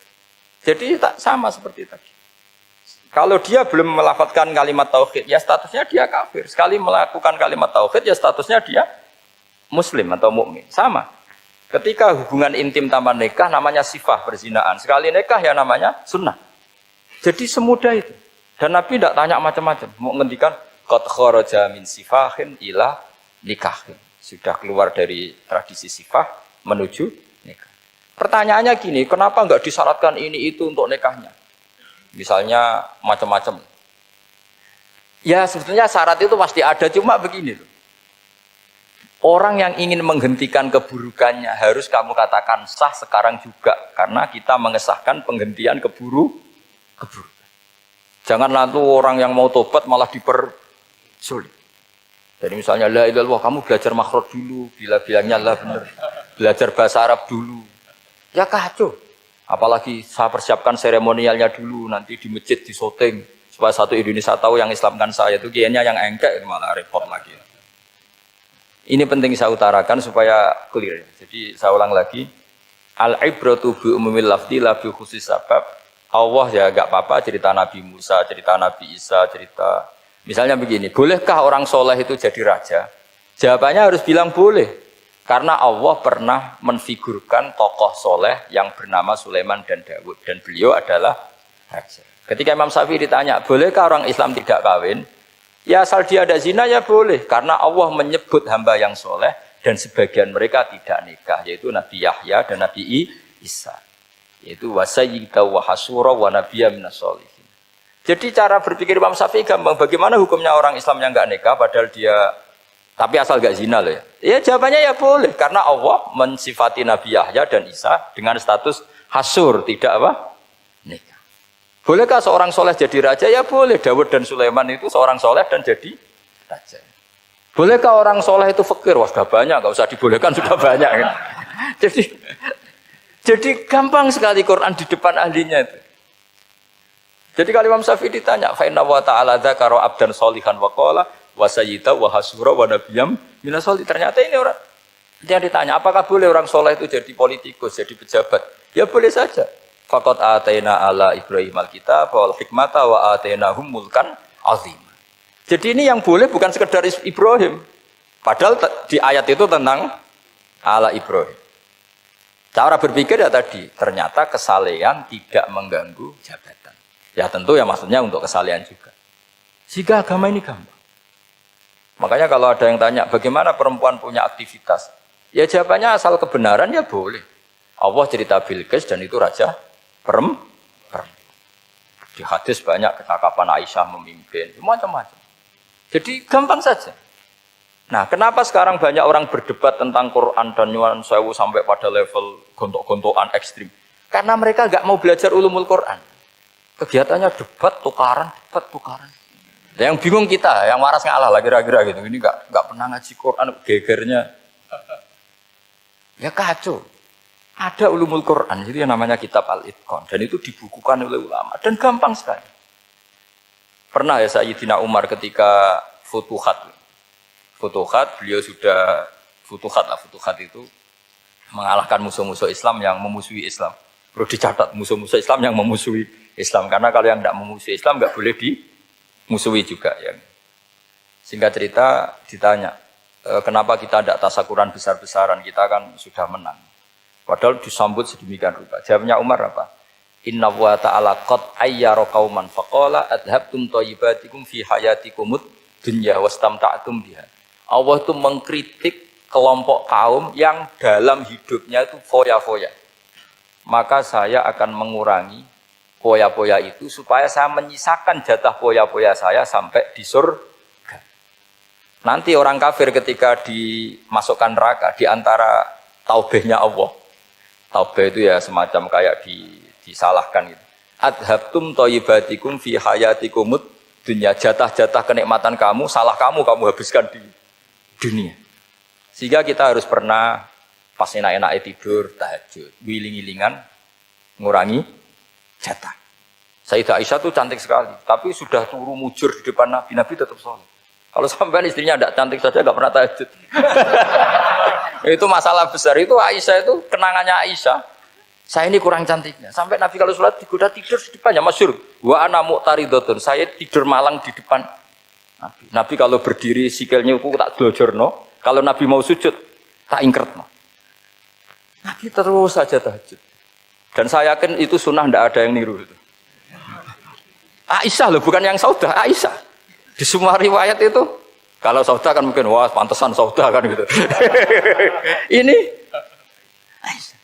Speaker 1: Jadi tak sama seperti tadi. Kalau dia belum melafadzkan kalimat tauhid, ya statusnya dia kafir. Sekali melakukan kalimat tauhid, ya statusnya dia muslim atau mukmin. Sama. Ketika hubungan intim tanpa nikah namanya sifah perzinaan. Sekali nikah ya namanya sunnah. Jadi semudah itu. Dan Nabi tidak tanya macam-macam. Mau ngendikan qad kharaja min sifahin ila nikahin. Sudah keluar dari tradisi sifah menuju nikah. Pertanyaannya gini, kenapa enggak disyaratkan ini itu untuk nikahnya? Misalnya macam-macam. Ya sebetulnya syarat itu pasti ada, cuma begini loh. Orang yang ingin menghentikan keburukannya harus kamu katakan sah sekarang juga. Karena kita mengesahkan penghentian keburukan. Jangan lalu orang yang mau tobat malah dipersulit. Jadi misalnya la ilaha illallah, kamu belajar makhraj dulu, bilangnya la benar. Belajar bahasa Arab dulu. Ya kacau. Apalagi saya persiapkan seremonialnya dulu, nanti di masjid di syuting supaya satu Indonesia tahu yang Islamkan saya itu kiainya yang engkek malah repot lagi. Ini penting saya utarakan supaya clear. Jadi saya ulang lagi, al-ibratu bi umumil lafzi la bi khusus sabab. Allah ya enggak apa-apa cerita Nabi Musa, cerita Nabi Isa, cerita misalnya begini, bolehkah orang soleh itu jadi raja? Jawabannya harus bilang boleh. Karena Allah pernah menfigurkan tokoh soleh yang bernama Sulaiman dan Daud. Dan beliau adalah raja. Ketika Imam Syafi'i ditanya, bolehkah orang Islam tidak kawin? Ya asal dia ada zina ya boleh. Karena Allah menyebut hamba yang soleh dan sebagian mereka tidak nikah. Yaitu Nabi Yahya dan Nabi Isa. Yaitu wasayyida wa hasura wa nabiyya minas sholihin. Jadi cara berpikir Imam Syafi'i gampang. Bagaimana hukumnya orang Islam yang enggak nikah padahal dia tapi asal gak zina loh ya. Ya jawabannya ya boleh. Karena Allah mensifati Nabi Yahya dan Isa dengan status hasur. Tidak apa? Nikah. Bolehkah seorang soleh jadi raja? Ya boleh. Daud dan Sulaiman itu seorang soleh dan jadi raja. Bolehkah orang soleh itu fakir? Wah sudah banyak. Gak usah dibolehkan sudah banyak. Kan? Jadi gampang sekali Quran di depan ahlinya itu. Jadi kalau Imam Syafi'i ditanya. Fa inna wa ta'ala dzakara abdan sholihan wa qala wa sayyida wa hasura wa nabiyam minas sholihin. Ternyata ini orang dia ditanya, apakah boleh orang soleh itu jadi politikus, jadi pejabat? Ya boleh saja. Faqad ataina ala Ibrahim alkitab wal hikmata wa atainahum mulkan azim. Jadi ini yang boleh bukan sekedar Ibrahim. Padahal di ayat itu tentang ala Ibrahim. Cara berpikir ya tadi, ternyata kesalehan tidak mengganggu jabatan. Ya tentu ya maksudnya untuk kesalehan juga. Sehingga agama ini gampang. Makanya kalau ada yang tanya, bagaimana perempuan punya aktivitas? Ya jawabannya asal kebenaran ya boleh. Allah cerita Bilqis dan itu raja perempuan. Di hadis banyak kecakapan Aisyah memimpin, macam-macam. Jadi gampang saja. Nah, kenapa sekarang banyak orang berdebat tentang Quran dan nyuwun sewu sampai pada level gontok-gontokan ekstrim? Karena mereka nggak mau belajar ulumul Quran. Kegiatannya debat, tukaran. Yang bingung kita, yang waras ngalah lah kira-kira gitu. Ini nggak pernah ngaji Quran, gegernya. Ya kacau. Ada ulumul Quran, jadi yang namanya kitab Al-Itqan. Dan itu dibukukan oleh ulama. Dan gampang sekali. Pernah ya Sayyidina Umar ketika Futuhat, beliau sudah Futuhat itu mengalahkan musuh-musuh Islam yang memusuhi Islam. Perlu dicatat, musuh-musuh Islam yang memusuhi Islam. Karena kalau yang tidak memusuhi Islam nggak boleh musuhi juga ya. Singkat cerita ditanya, kenapa kita tidak tasakuran besar-besaran, kita kan sudah menang. Padahal disambut sedemikian rupa. Jawabnya Umar apa? Inna wa ta'ala qad ayyara qauman faqala adhabtum thayyibatikum fi hayatikumud dunya wastamta'tum biha. Allah itu mengkritik kelompok kaum yang dalam hidupnya itu foya-foya. Maka saya akan mengurangi poya-poya itu supaya saya menyisakan jatah poya-poya saya sampai di surga. Nanti orang kafir ketika dimasukkan neraka di antara taubehnya Allah. Taubeh itu ya semacam kayak disalahkan gitu. Adhabtum thayyibatikum fi hayatikumud dunya, jatah-jatah kenikmatan kamu, salah kamu habiskan di dunia. Sehingga kita harus pernah pas enak-enaknya tidur, tahajud, wiling-wilingan, ngurangi jatah. Sayyidah Aisyah tuh cantik sekali, tapi sudah turu mujur di depan Nabi, Nabi tetap sholat. Kalau sampai istrinya tidak cantik saja, nggak pernah tahajud. Itu masalah besar. Itu Aisyah itu kenangannya Aisyah. Saya ini kurang cantiknya. Sampai Nabi kalau sholat digoda tidur di depannya, masyhur. Wa ana muqtaridhatun. Saya tidur malang di depan Nabi. Nabi kalau berdiri sikilnya aku tak glojorno. Kalau Nabi mau sujud tak ingkretno. Nabi terus saja tahajud. Dan saya yakin itu sunnah, tidak ada yang niru itu. Aisyah loh, bukan yang Saudah, Aisyah. Di semua riwayat itu, kalau Saudah kan mungkin, wah pantesan Saudah kan gitu. Ini Aisyah.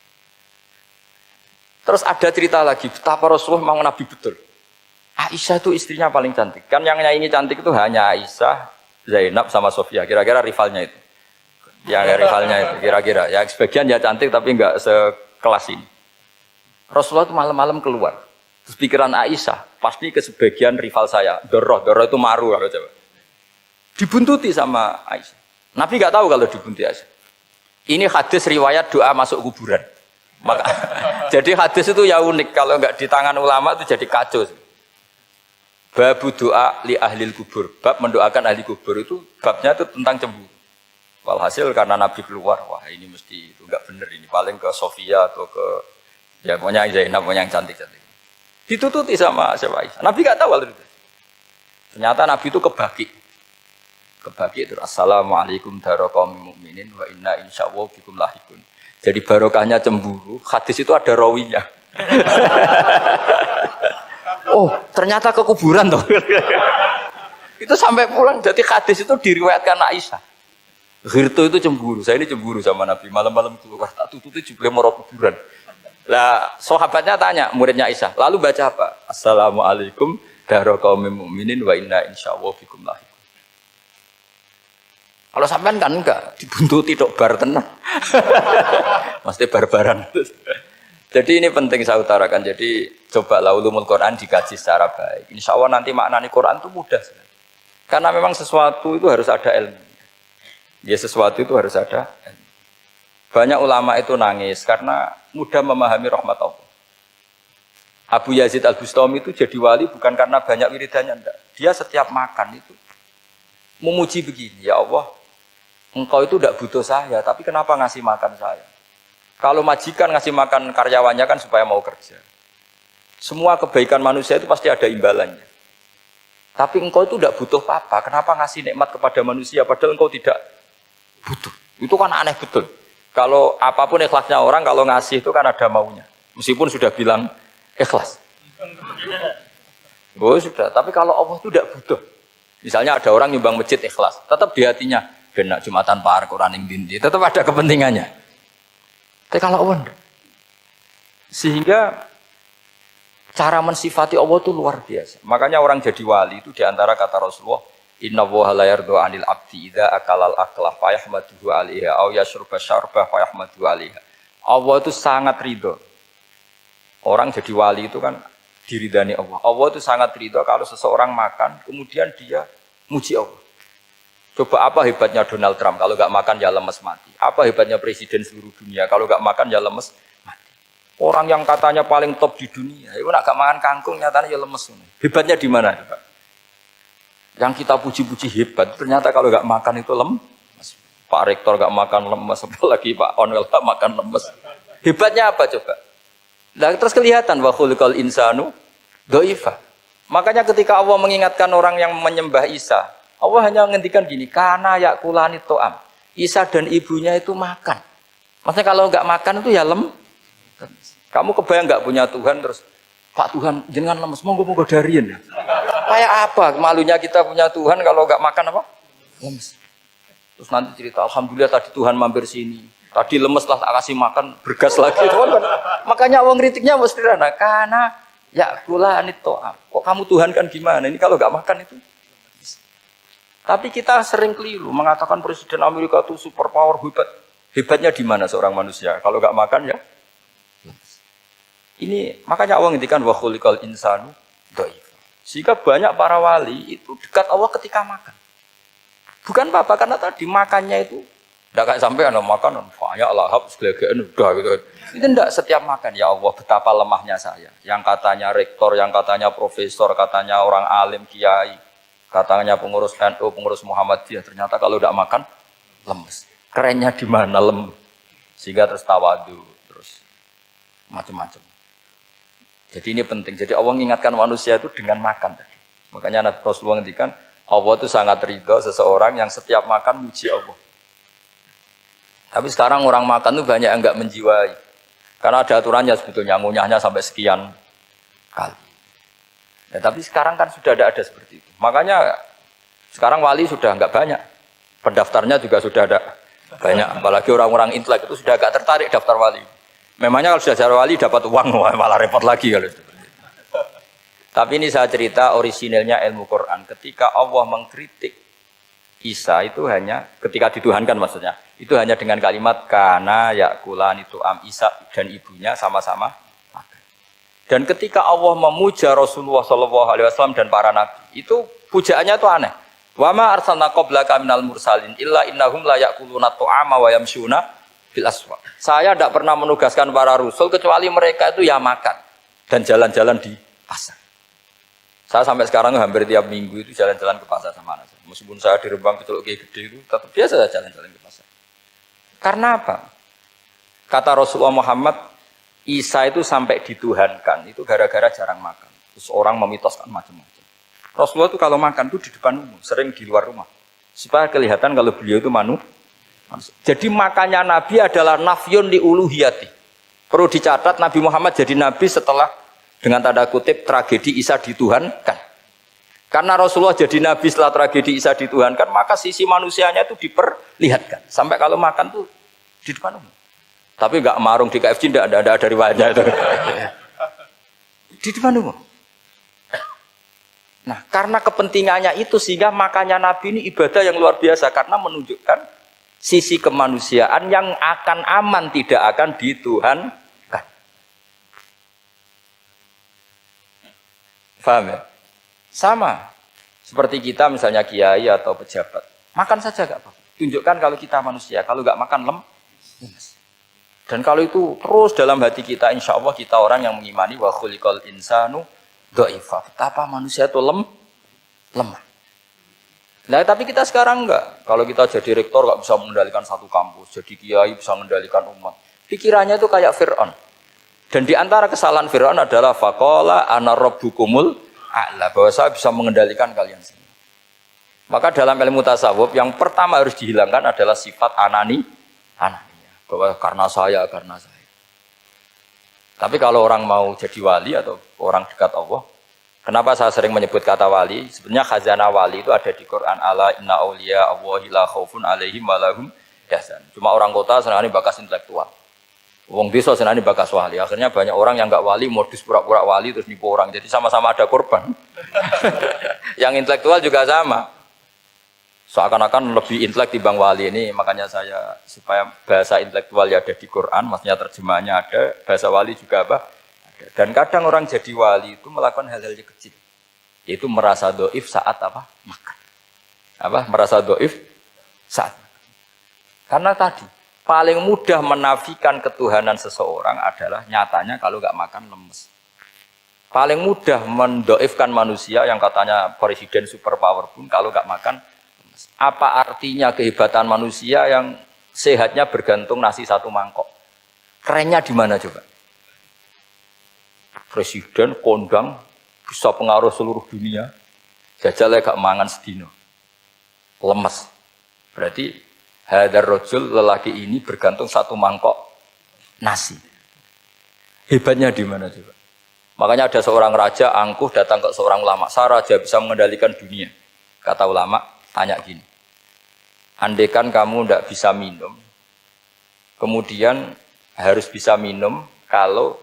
Speaker 1: Terus ada cerita lagi, betapa Rasulullah memang Nabi betul. Aisyah itu istrinya paling cantik. Kan yang nyanyi cantik itu hanya Aisyah, Zainab sama Sofia. Kira-kira rivalnya itu. Yang rivalnya itu, kira-kira. Ya sebagian ya cantik tapi enggak sekelas ini. Rasulullah itu malam-malam keluar. Terus pikiran Aisyah, pasti ke sebagian rival saya. Doroh itu maru kalau coba. Dibuntuti sama Aisyah. Nabi nggak tahu kalau dibuntuti Aisyah. Ini hadis riwayat doa masuk kuburan. Maka, jadi hadis itu ya unik. Kalau nggak di tangan ulama itu jadi kacau. Babu doa li ahlil kubur. Bab mendoakan ahli kubur itu babnya itu tentang cemburu. Walhasil karena Nabi keluar, wah ini mesti itu nggak bener ini. Paling ke Sofia atau ke ya pokoknya Zainab, pokoknya yang cantik-cantik. Ditututi sama siapa Aisyah. Nabi nggak tahu hal itu. Ternyata Nabi itu kebaki itu. Assalamualaikum warahmatullahi mu'minin wa inna insyaallah bikum lahikun. Jadi barokahnya cemburu. Hadis itu ada rawinya. Oh ternyata ke kuburan toh. Itu sampai pulang. Jadi hadis itu diriwayatkan Aisyah. Ghirtu itu cemburu. Saya ini cemburu sama Nabi. Malam-malam keluar tak tututi juga mau kuburan. Lah sahabatnya tanya muridnya Aisyah, lalu baca apa? Assalamualaikum warahmatullahi mu'minin wa inna insyaallah bikum lahikun. Kalau sampean kan enggak dibuntuti tok bar tenan. Mesti barbaran. Jadi ini penting saya utarakan. Jadi cobalah ulumul Quran dikaji secara baik. Insyaallah nanti maknani Quran itu mudah sekali. Karena memang sesuatu itu harus ada ilmu. Ya sesuatu itu harus ada ilmu. Banyak ulama itu nangis karena mudah memahami rahmat Allah. Abu Yazid Al-Bustami itu jadi wali bukan karena banyak wiridannya, enggak. Dia setiap makan itu memuji begini, ya Allah, engkau itu tidak butuh saya, tapi kenapa ngasih makan saya? Kalau majikan ngasih makan karyawannya kan supaya mau kerja. Semua kebaikan manusia itu pasti ada imbalannya. Tapi engkau itu tidak butuh apa-apa, kenapa ngasih nikmat kepada manusia padahal engkau tidak butuh? Itu kan aneh betul. Kalau apapun ikhlasnya orang, kalau ngasih itu kan ada maunya. Meskipun sudah bilang ikhlas. Oh sudah, tapi kalau Allah itu tidak butuh. Misalnya ada orang nyumbang masjid ikhlas, tetap di hatinya, benak Jumatan Par, Quran yang dindi, tetap ada kepentingannya. Tapi kalau Allah, sehingga cara mensifati Allah itu luar biasa. Makanya orang jadi wali itu diantara kata Rasulullah, Inna woha la yardu anil abdi idha akalal aklah fayahmaduhu alaiha au yashrubah syarbah fayahmaduhu alaiha. Allah itu sangat ridho. Orang jadi wali itu kan diridani Allah. Allah itu sangat ridho kalau seseorang makan kemudian dia muji Allah. Coba apa hebatnya Donald Trump kalau gak makan ya lemes mati. Apa hebatnya presiden seluruh dunia kalau gak makan ya lemes mati. Orang yang katanya paling top di dunia, itu nak gak makan kangkung nyatanya ya lemes. Hebatnya di mana? Yang kita puji-puji hebat, ternyata kalau nggak makan itu lemes. Pak Rektor nggak makan lemes, apalagi Pak Onwel nggak makan lemes. Hebatnya apa coba? Nah, terus kelihatan wa khuliqal insanu dhaifah. Makanya ketika Allah mengingatkan orang yang menyembah Isa, Allah hanya menghentikan gini, kana yakulani to'am. Isa dan ibunya itu makan. Maksudnya kalau nggak makan itu ya lemes. Kamu kebayang nggak punya Tuhan terus, Pak Tuhan jangan lemes, monggo darian. Kayak apa malunya kita punya Tuhan kalau nggak makan apa? Lemes. Terus nanti cerita, alhamdulillah tadi Tuhan mampir sini. Tadi lemes lah tak kasih makan, bergas lagi. Kan? Makanya orang kritiknya mau sederhana. Karena ya kula anitoam. Kok kamu Tuhan kan gimana? Ini kalau nggak makan itu. Tapi kita sering keliru mengatakan Presiden Amerika itu super power hebat. Hebatnya di mana seorang manusia? Kalau nggak makan ya. Ini makanya Allah ngendikan wa khuliqal insanu dhaif. Sehingga banyak para wali itu dekat Allah ketika makan. Bukan apa-apa karena tadi makannya itu tidak kayak sampai anak makan banyak lahap segala-galanya udah gitu. Itu tidak setiap makan ya Allah betapa lemahnya saya. Yang katanya rektor, yang katanya profesor, katanya orang alim kiai, katanya pengurus NU, pengurus Muhammadiyah ternyata kalau tidak makan lemes. Kerennya di mana lemes? Sehingga terus tawadu, terus macam-macam. Jadi ini penting. Jadi Allah mengingatkan manusia itu dengan makan. Makanya Nabi Rasulullah ngendikan Allah itu sangat ridho seseorang yang setiap makan muji Allah. Tapi sekarang orang makan itu banyak yang enggak menjiwai. Karena ada aturannya sebetulnya, ngunyahnya sampai sekian kali. Ya, tapi sekarang kan sudah ada seperti itu. Makanya sekarang wali sudah enggak banyak. Pendaftarnya juga sudah ada banyak. Apalagi orang-orang intelek itu sudah agak tertarik daftar wali. Memangnya kalau sudah jadi wali dapat uang, malah repot lagi kalau itu. Tapi ini saya cerita orisinilnya ilmu Quran. Ketika Allah mengkritik Isa itu hanya ketika dituhankan maksudnya. Itu hanya dengan kalimat kana yakulan itu Isa dan ibunya sama-sama makan. Dan ketika Allah memuja Rasulullah SAW dan para nabi, itu pujaannya itu aneh. Wa ma arsalna qablaka minal mursalin illa innahum la yakuluna ta'ama wa yamshuna bil aswaq. Saya tidak pernah menugaskan para rasul kecuali mereka itu ya makan dan jalan-jalan di pasar. Saya sampai sekarang hampir tiap minggu itu jalan-jalan ke pasar sama anak saya. Meskipun saya di Rembang Kecelok gede itu, tetap biasa saya jalan-jalan ke pasar. Karena apa? Kata Rasulullah Muhammad, Isa itu sampai dituhankan, itu gara-gara jarang makan. Terus orang memitoskan macam-macam. Rasulullah itu kalau makan itu di depan umum, sering di luar rumah. Supaya kelihatan kalau beliau itu manusia. Jadi makannya Nabi adalah nafyun li uluhiyati. Perlu dicatat Nabi Muhammad jadi Nabi setelah dengan tanda kutip tragedi Isa dituhankan. Karena Rasulullah jadi Nabi setelah tragedi Isa dituhankan, maka sisi manusianya itu diperlihatkan. Sampai kalau makan tuh di depan umum. Tapi enggak marung di KFC, enggak ada riwayatnya itu. Di depan umum. Nah, karena kepentingannya itu sehingga makannya Nabi ini ibadah yang luar biasa karena menunjukkan sisi kemanusiaan yang akan aman tidak akan dituhankan. Paham ya? Sama. Seperti kita misalnya kiai atau pejabat. Makan saja enggak apa-apa. Tunjukkan kalau kita manusia. Kalau enggak makan lemes. Dan kalau itu terus dalam hati kita, insya Allah kita orang yang mengimani wa khuliqal insanu dha'ifa. Betapa manusia itu lemah. Nah, tapi kita sekarang enggak. Kalau kita jadi rektor enggak bisa mengendalikan satu kampus. Jadi kiai bisa mengendalikan umat. Pikirannya itu kayak Fir'aun. Dan di antara kesalahan Fir'aun adalah faqala ana rabbukumul a'la, bahwa saya bisa mengendalikan kalian semua. Maka dalam ilmu tasawuf yang pertama harus dihilangkan adalah sifat anania, bahwa karena saya. Tapi kalau orang mau jadi wali atau orang dekat Allah, kenapa saya sering menyebut kata wali? Sebenarnya khazanah wali itu ada di Quran, ala inna awliya Allahi la khaufun alaihim wa lahum yahzan. Cuma orang kota senangnya bakas intelektual. Wong desa senani bakas wali. Akhirnya banyak orang yang enggak wali modus pura-pura wali terus nipu orang. Jadi sama-sama ada korban. Yang intelektual juga sama. Seakan-akan lebih intelek dibanding wali ini. Makanya saya supaya bahasa intelektual ya ada di Quran, maksudnya terjemahannya ada, bahasa wali juga apa? Ada. Dan kadang orang jadi wali itu melakukan hal-hal yang kecil. Yaitu merasa doif saat apa? Makan. Merasa doif saat makan. Karena tadi paling mudah menafikan ketuhanan seseorang adalah nyatanya kalau nggak makan lemes. Paling mudah mendoifkan manusia yang katanya presiden superpower pun kalau nggak makan lemes. Apa artinya kehebatan manusia yang sehatnya bergantung nasi satu mangkok? Kerennya di mana coba? Presiden kondang bisa pengaruh seluruh dunia. Jajalnya gak mangan sedino. Lemes. Berarti hadar rojul lelaki ini bergantung satu mangkok nasi. Hebatnya di mana coba? Makanya ada seorang raja angkuh datang ke seorang ulama. Saya raja bisa mengendalikan dunia. Kata ulama, tanya gini. Andaikan kamu tidak bisa minum, kemudian harus bisa minum kalau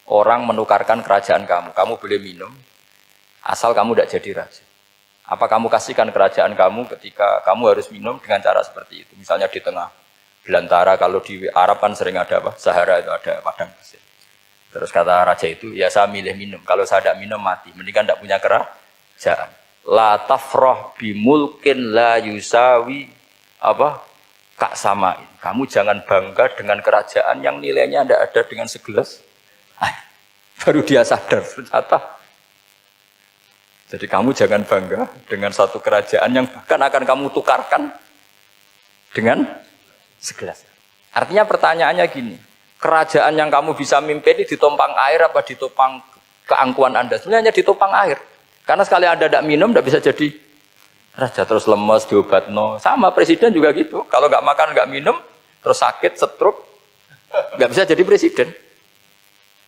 Speaker 1: orang menukarkan kerajaan kamu. Kamu boleh minum, asal kamu tidak jadi raja. Apa kamu kasihkan kerajaan kamu ketika kamu harus minum dengan cara seperti itu? Misalnya di tengah belantara, kalau di Arab kan sering ada apa? Sahara itu ada padang pasir. Terus kata raja itu, ya saya milih minum. Kalau saya tidak minum mati, mendingan tidak punya kerajaan. La tafrah bimulkin la yusawi apa? Kak samain. Kamu jangan bangga dengan kerajaan yang nilainya tidak ada dengan segelas air. Baru dia sadar ternyata. Jadi kamu jangan bangga dengan satu kerajaan yang bahkan akan kamu tukarkan dengan segelas. Artinya pertanyaannya gini, kerajaan yang kamu bisa mimpin ini ditompang air apa ditopang keangkuhan Anda? Sebenarnya hanya ditopang air. Karena sekali Anda tidak minum, tidak bisa jadi raja. Terus lemes, diobatno. Sama presiden juga gitu. Kalau nggak makan, nggak minum, terus sakit, stroke, nggak bisa jadi presiden.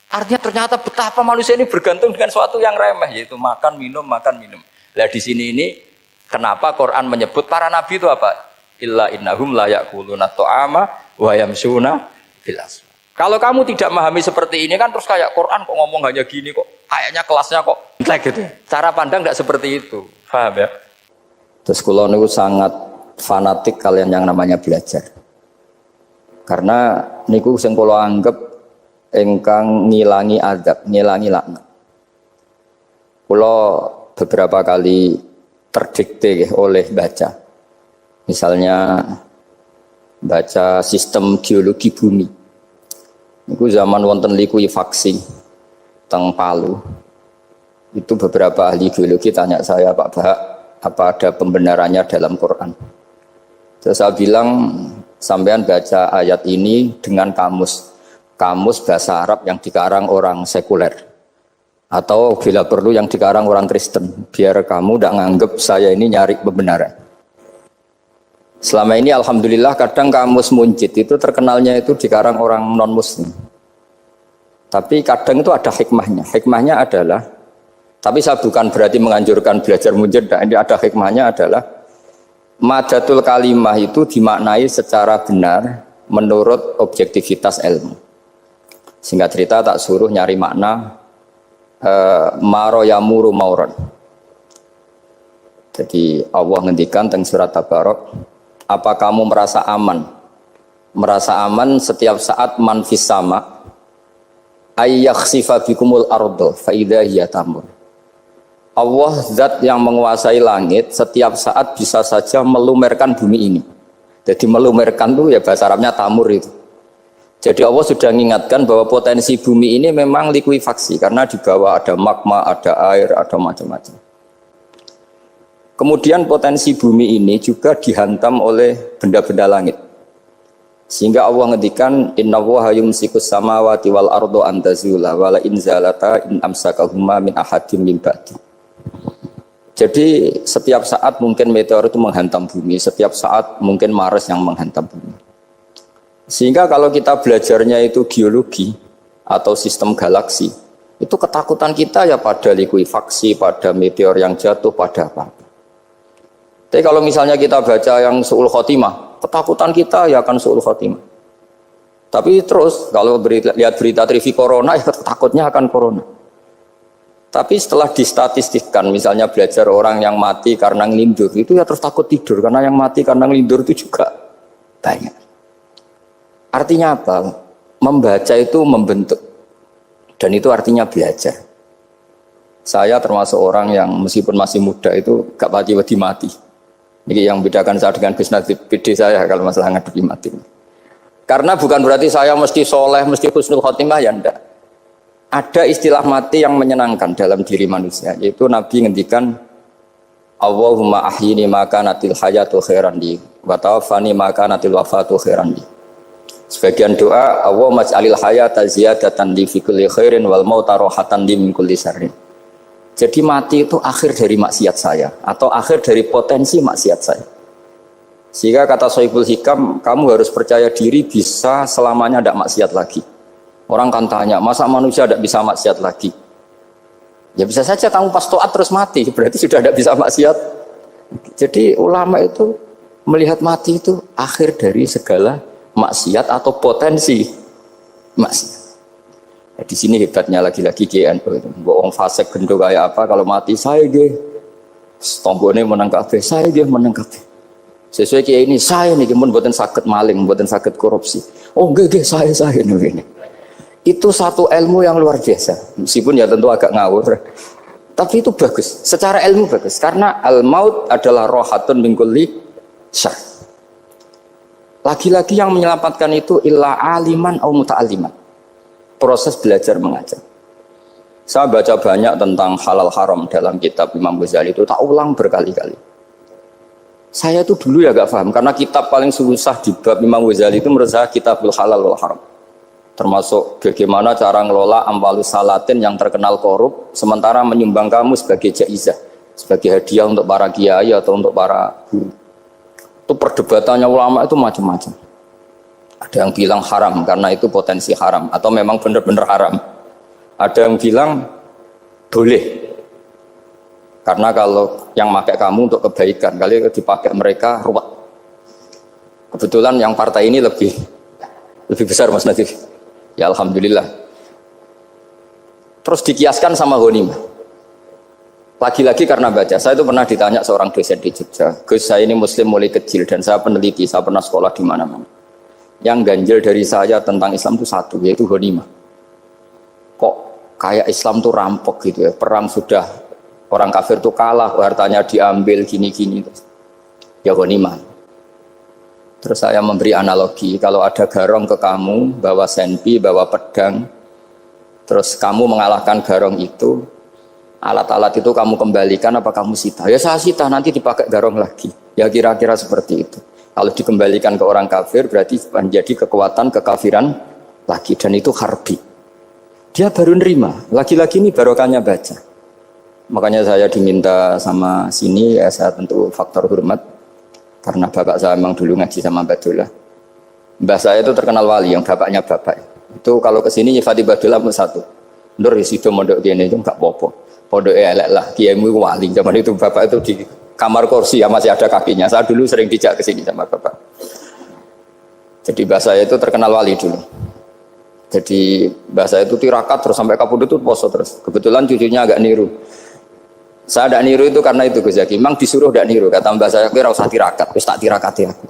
Speaker 1: Artinya ternyata betapa manusia ini bergantung dengan sesuatu yang remeh, yaitu makan, minum, makan, minum. Nah di sini ini, kenapa Quran menyebut para nabi itu apa? Illa innahum la ya'kuluna ta'ama wa yamshuna fil aswaq. Kalau kamu tidak memahami seperti ini kan terus kayak Quran kok ngomong hanya gini kok, kayaknya kelasnya kok gitu. Cara pandang tidak seperti itu, paham ya? Terus kula niku sangat fanatik kalian yang namanya belajar. Karena niku sing kula anggap engkang ngilangi adab, ngilangi laknat. Kula beberapa kali terdikte oleh baca. Misalnya baca sistem geologi bumi. Itu zaman wonten likuifaksi teng Palu. Itu beberapa ahli geologi tanya saya, Pak Bahak, apa ada pembenarannya dalam Quran? Terus saya bilang, sampean baca ayat ini dengan kamus bahasa Arab yang dikarang orang sekuler. Atau bila perlu yang dikarang orang Kristen. Biar kamu tidak nganggep saya ini nyari pembenaran. Selama ini alhamdulillah kadang kamus Munjid itu terkenalnya itu dikarang orang non-muslim. Tapi kadang itu ada hikmahnya. Hikmahnya adalah, tapi saya bukan berarti menganjurkan belajar Munjid, ini ada hikmahnya adalah madatul kalimah itu dimaknai secara benar menurut objektivitas ilmu. Singkat cerita tak suruh nyari makna maro yamuru mauron. Jadi Allah ngendikan teng surat Tabarok, apa kamu merasa aman? Merasa aman setiap saat manfis sama ayyakhsifa bikumul ardo fa idza hiya tamur. Allah zat yang menguasai langit setiap saat bisa saja melumerkan bumi ini. Jadi melumerkan itu ya bahasa Arabnya tamur itu. Jadi Allah sudah mengingatkan bahwa potensi bumi ini memang likuifaksi karena di bawah ada magma, ada air, ada macam-macam. Kemudian potensi bumi ini juga dihantam oleh benda-benda langit. Sehingga Allah ngendikan innallaha yumsikus samawati wal ardo an tazula wala in zalata in amsakahuma min ahadim min ba'di. Jadi setiap saat mungkin meteor itu menghantam bumi, setiap saat mungkin Mars yang menghantam bumi. Sehingga kalau kita belajarnya itu geologi atau sistem galaksi, itu ketakutan kita ya pada likuifaksi, pada meteor yang jatuh, pada apa. Tapi kalau misalnya kita baca yang su'ul khotimah, ketakutan kita ya akan su'ul khotimah. Tapi terus kalau lihat berita TV corona, ya takutnya akan corona. Tapi setelah distatistikkan, misalnya belajar orang yang mati karena ngelindur, itu ya terus takut tidur, karena yang mati karena ngelindur itu juga banyak. Artinya apa? Membaca itu membentuk. Dan itu artinya belajar. Saya termasuk orang yang meskipun masih muda itu gak pati-pati mati. Ini yang membedakan saya dengan bisnis PD saya kalau masalah ngadepi mati. Karena bukan berarti saya mesti soleh, mesti husnul khotimah, ya enggak. Ada istilah mati yang menyenangkan dalam diri manusia, yaitu Nabi ngendikan Allahumma ahyini maka natil hayatu khairan li wa tawaffani maka natil wafatu khairan li. Sebagian doa Allahumma ij'alil hayata ziyadatan li fi kulli khairin wal mauta rohatan li min kulli syarrin. Jadi mati itu akhir dari maksiat saya atau akhir dari potensi maksiat saya. Sehingga kata Sohibul Hikam, kamu harus percaya diri bisa selamanya tidak maksiat lagi. Orang kan tanya, masa manusia tidak bisa maksiat lagi? Ya bisa saja kamu pas taat terus mati, berarti sudah tidak bisa maksiat. Jadi ulama itu melihat mati itu akhir dari segala maksiat atau potensi maksiat. Ya, di sini hebatnya lagi-lagi GNU itu. Bohong fasik gendong kayak apa kalau mati saya ge. Tombone menang kabeh, saya ge menang kabeh. Sesuai kiai ini saya nih mun mboten saged maling, mboten saged korupsi. Oh nggih saya ini. Itu satu ilmu yang luar biasa. Meskipun ya tentu agak ngawur. Tapi itu bagus, secara ilmu bagus. Karena al-maut adalah rohatun min kulli syarr. Lagi-lagi yang menyelamatkan itu illa aliman au muta'alliman. Proses belajar mengajar. Saya baca banyak tentang halal haram dalam kitab Imam Ghazali itu, tak ulang berkali-kali. Saya itu dulu ya gak paham, karena kitab paling susah di bab Imam Ghazali itu menurut saya kitabul halal wal haram. Termasuk bagaimana cara ngelola amwalus salatin yang terkenal korup, sementara menyumbang kamu sebagai jaizah, sebagai hadiah untuk para kiai atau untuk para guru. Itu perdebatannya ulama itu macam-macam. Ada yang bilang haram karena itu potensi haram, atau memang benar-benar haram. Ada yang bilang boleh, karena kalau yang pakai kamu untuk kebaikan, kali dipakai mereka ruwet. Kebetulan yang partai ini lebih besar Mas Nadif. Ya alhamdulillah. Terus dikiaskan sama ghanimah. Lagi-lagi karena baca, saya itu pernah ditanya seorang dosen di Jogja, Gus saya ini muslim mulai kecil dan saya peneliti, saya pernah sekolah di mana-mana. Yang ganjil dari saya tentang Islam itu satu, yaitu ghanimah. Kok kayak Islam tuh rampok gitu ya, perang sudah orang kafir tuh kalah, hartanya diambil gini-gini. Ya ghanimah. Terus saya memberi analogi, kalau ada garong ke kamu, bawa senpi, bawa pedang, terus kamu mengalahkan garong itu, alat-alat itu kamu kembalikan apa kamu sita? Ya saya sita, nanti dipakai garong lagi. Ya kira-kira seperti itu. Kalau dikembalikan ke orang kafir berarti menjadi kekuatan kekafiran lagi, dan itu harbi. Dia baru nerima, lagi-lagi ini barokahnya baca. Makanya saya diminta sama sini, ya saya tentu faktor hormat, karena bapak saya memang dulu ngaji sama Badullah. Mbah saya itu terkenal wali, yang bapaknya bapak. Itu kalau kesini nyifati Badullah pun satu. Nur itu mondok gini itu enggak apa-apa. Pondok elek lah, kiaimu wali. Zaman itu bapak itu di kamar kursi ya masih ada kakinya. Saya dulu sering dijak ke sini sama bapak. Jadi mbah saya itu terkenal wali dulu. Jadi mbah saya itu tirakat terus sampai kapundhut itu poso terus. Kebetulan cucunya agak niru. Saya tidak niru itu karena itu Gus Zaki. Memang disuruh tidak niru. Kata mbah saya, kira usah tirakat, terus tak tirakati aku.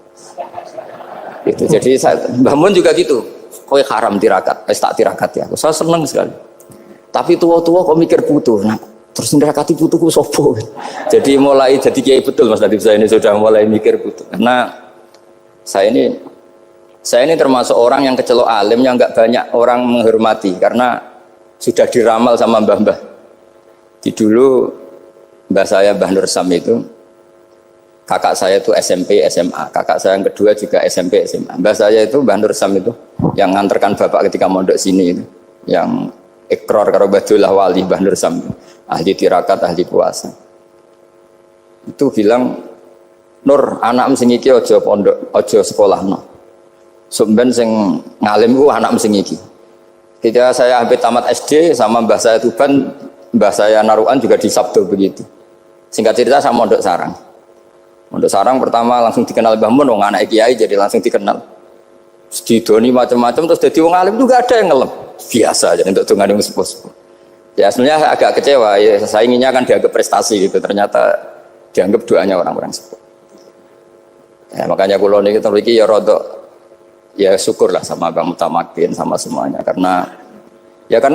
Speaker 1: Itu. Jadi Mbah Mun juga gitu. Kowe haram tirakat, terus tak tirakati aku. Saya senang sekali. Tapi tua-tua kok mikir putu. Nah, terus tirakati putuku sopo. Jadi mulai jadi kiai betul Mas Nadif, saya ini sudah mulai mikir putu. Karena saya ini termasuk orang yang kecelok alim yang enggak banyak orang menghormati karena sudah diramal sama mbah-mbah. Di dulu mbah saya Mbah Nur Sam itu, kakak saya itu SMP, SMA, kakak saya yang kedua juga SMP, SMA. Mbah saya itu Mbah Nur Sam itu yang nganterkan bapak ketika mondok sini itu, yang ikrar karo Badullah wali Mbah Nur Sam, ahli tirakat, ahli puasa. Itu bilang, Nur, anak sing iki aja pondok, aja sekolahno. Sumben sing ngalim ku anak sing iki. Ketika saya hampir tamat SD sama mbah saya Tuban, mbah saya Naruan juga di Sabdo begitu. Singkat cerita saya mondok sarang. Mondok sarang pertama langsung dikenal Mbah Mun, wong anak kiai jadi langsung dikenal. Didoni macam-macam terus jadi wong alim juga ada yang ngelem. Biasa aja untuk dongane sepuh-sepuh. Ya sebenarnya saya agak kecewa ya, saya inginnya kan dianggap prestasi gitu, ternyata dianggap doanya orang-orang sepuh. Ya, makanya kula niki iki ya rodok ya syukurlah sama Bang Mutamakin sama semuanya karena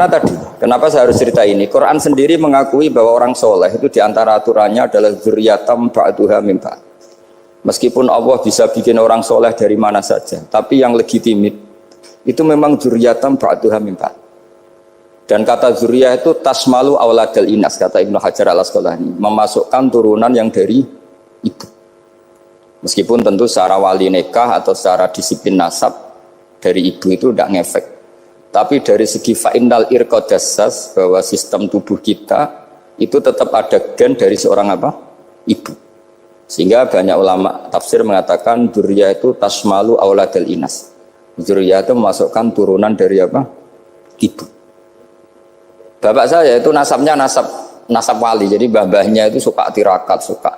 Speaker 1: tadi, kenapa saya harus cerita ini? Quran sendiri mengakui bahwa orang soleh itu diantara aturannya adalah dzurriyyatam ba'duha min ba'd. Meskipun Allah bisa bikin orang soleh dari mana saja, tapi yang legitimit itu memang dzurriyyatam ba'duha min ba'd. Dan kata dzurriyyah itu tasmalu auladal inas, kata Ibnu Hajar al-Asqalani, memasukkan turunan yang dari ibu. Meskipun tentu secara wali nikah atau secara disiplin nasab dari ibu itu tidak ngefek. Tapi dari segi fa'innal irqadassas, bahwa sistem tubuh kita itu tetap ada gen dari seorang apa? Ibu. Sehingga banyak ulama tafsir mengatakan dzurriyyah itu tasmalu auladal inas. Dzurriyyah itu memasukkan turunan dari apa? Ibu. Bapak saya itu nasabnya nasab wali, jadi mbah-mbahnya itu suka tirakat, suka.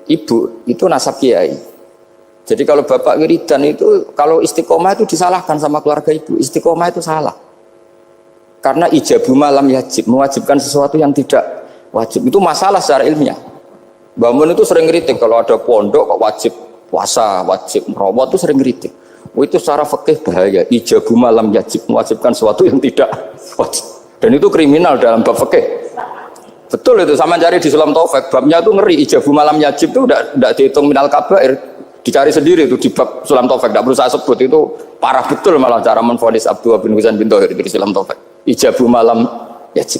Speaker 1: Ibu itu nasab kiai. Jadi kalau bapak wiridan itu, kalau istiqomah itu disalahkan sama keluarga ibu. Istiqomah itu salah. Karena ijabu malam yajib, mewajibkan sesuatu yang tidak wajib. Itu masalah secara ilmiah. Mbah Mun itu sering kritik kalau ada pondok kok wajib puasa, wajib merawat itu sering kritik. Itu secara fikih bahaya. Ijabu malam yajib, mewajibkan sesuatu yang tidak wajib. Dan itu kriminal dalam bab fikih. Betul itu, sama cari di Sulam Taufik, babnya itu ngeri, ijabu malam yajib itu tidak dihitung minal kabair, dicari sendiri itu di bab Sulam Taufik, tidak perlu saya sebut, itu parah betul malah cara menvonis Abdullah bin Husain bin Thohir di Sulam Taufik, ijabu malam yajib.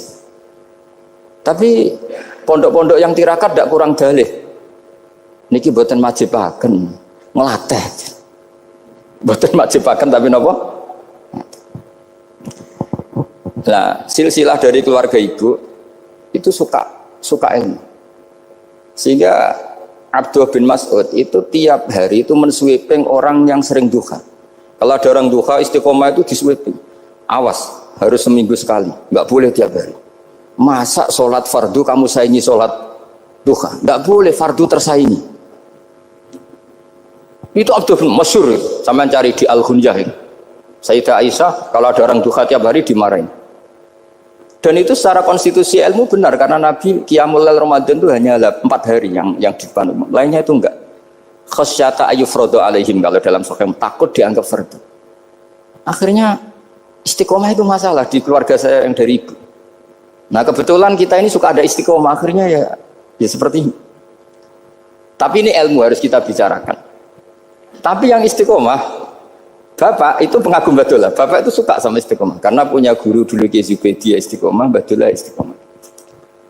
Speaker 1: Tapi pondok-pondok yang tirakat tidak kurang dalih, niki boten majibaken, ngelatih, boten majibaken tapi nopo. Nah, silsilah dari keluarga ibu itu suka ilmu, sehingga Abdullah bin Mas'ud itu tiap hari itu mensweeping orang yang sering duha. Kalau ada orang duha istiqomah itu disweeping, awas harus seminggu sekali, nggak boleh tiap hari. Masa sholat fardu kamu saingi sholat duha, nggak boleh, fardu tersaingi. Itu Abdullah bin Masyhur, sampean cari di Al-Ghunyah itu. Sayyidah Aisyah kalau ada orang duha tiap hari dimarahin. Dan itu secara konstitusi ilmu benar, karena Nabi Qiyamul Lail Ramadan itu hanya 4 hari yang dipandu, lainnya itu enggak. Khasyata ayyufrodo alaihim, kalau dalam sahih takut dianggap fardu. Akhirnya istiqomah itu masalah di keluarga saya yang dari ibu. Nah kebetulan kita ini suka ada istiqomah, akhirnya ya seperti ini. Tapi ini ilmu harus kita bicarakan. Tapi yang istiqomah, Bapak itu pengagum Badullah. Bapak itu suka sama istiqomah karena punya guru dulu Ki Zubaidi istiqomah, Badullah istiqomah.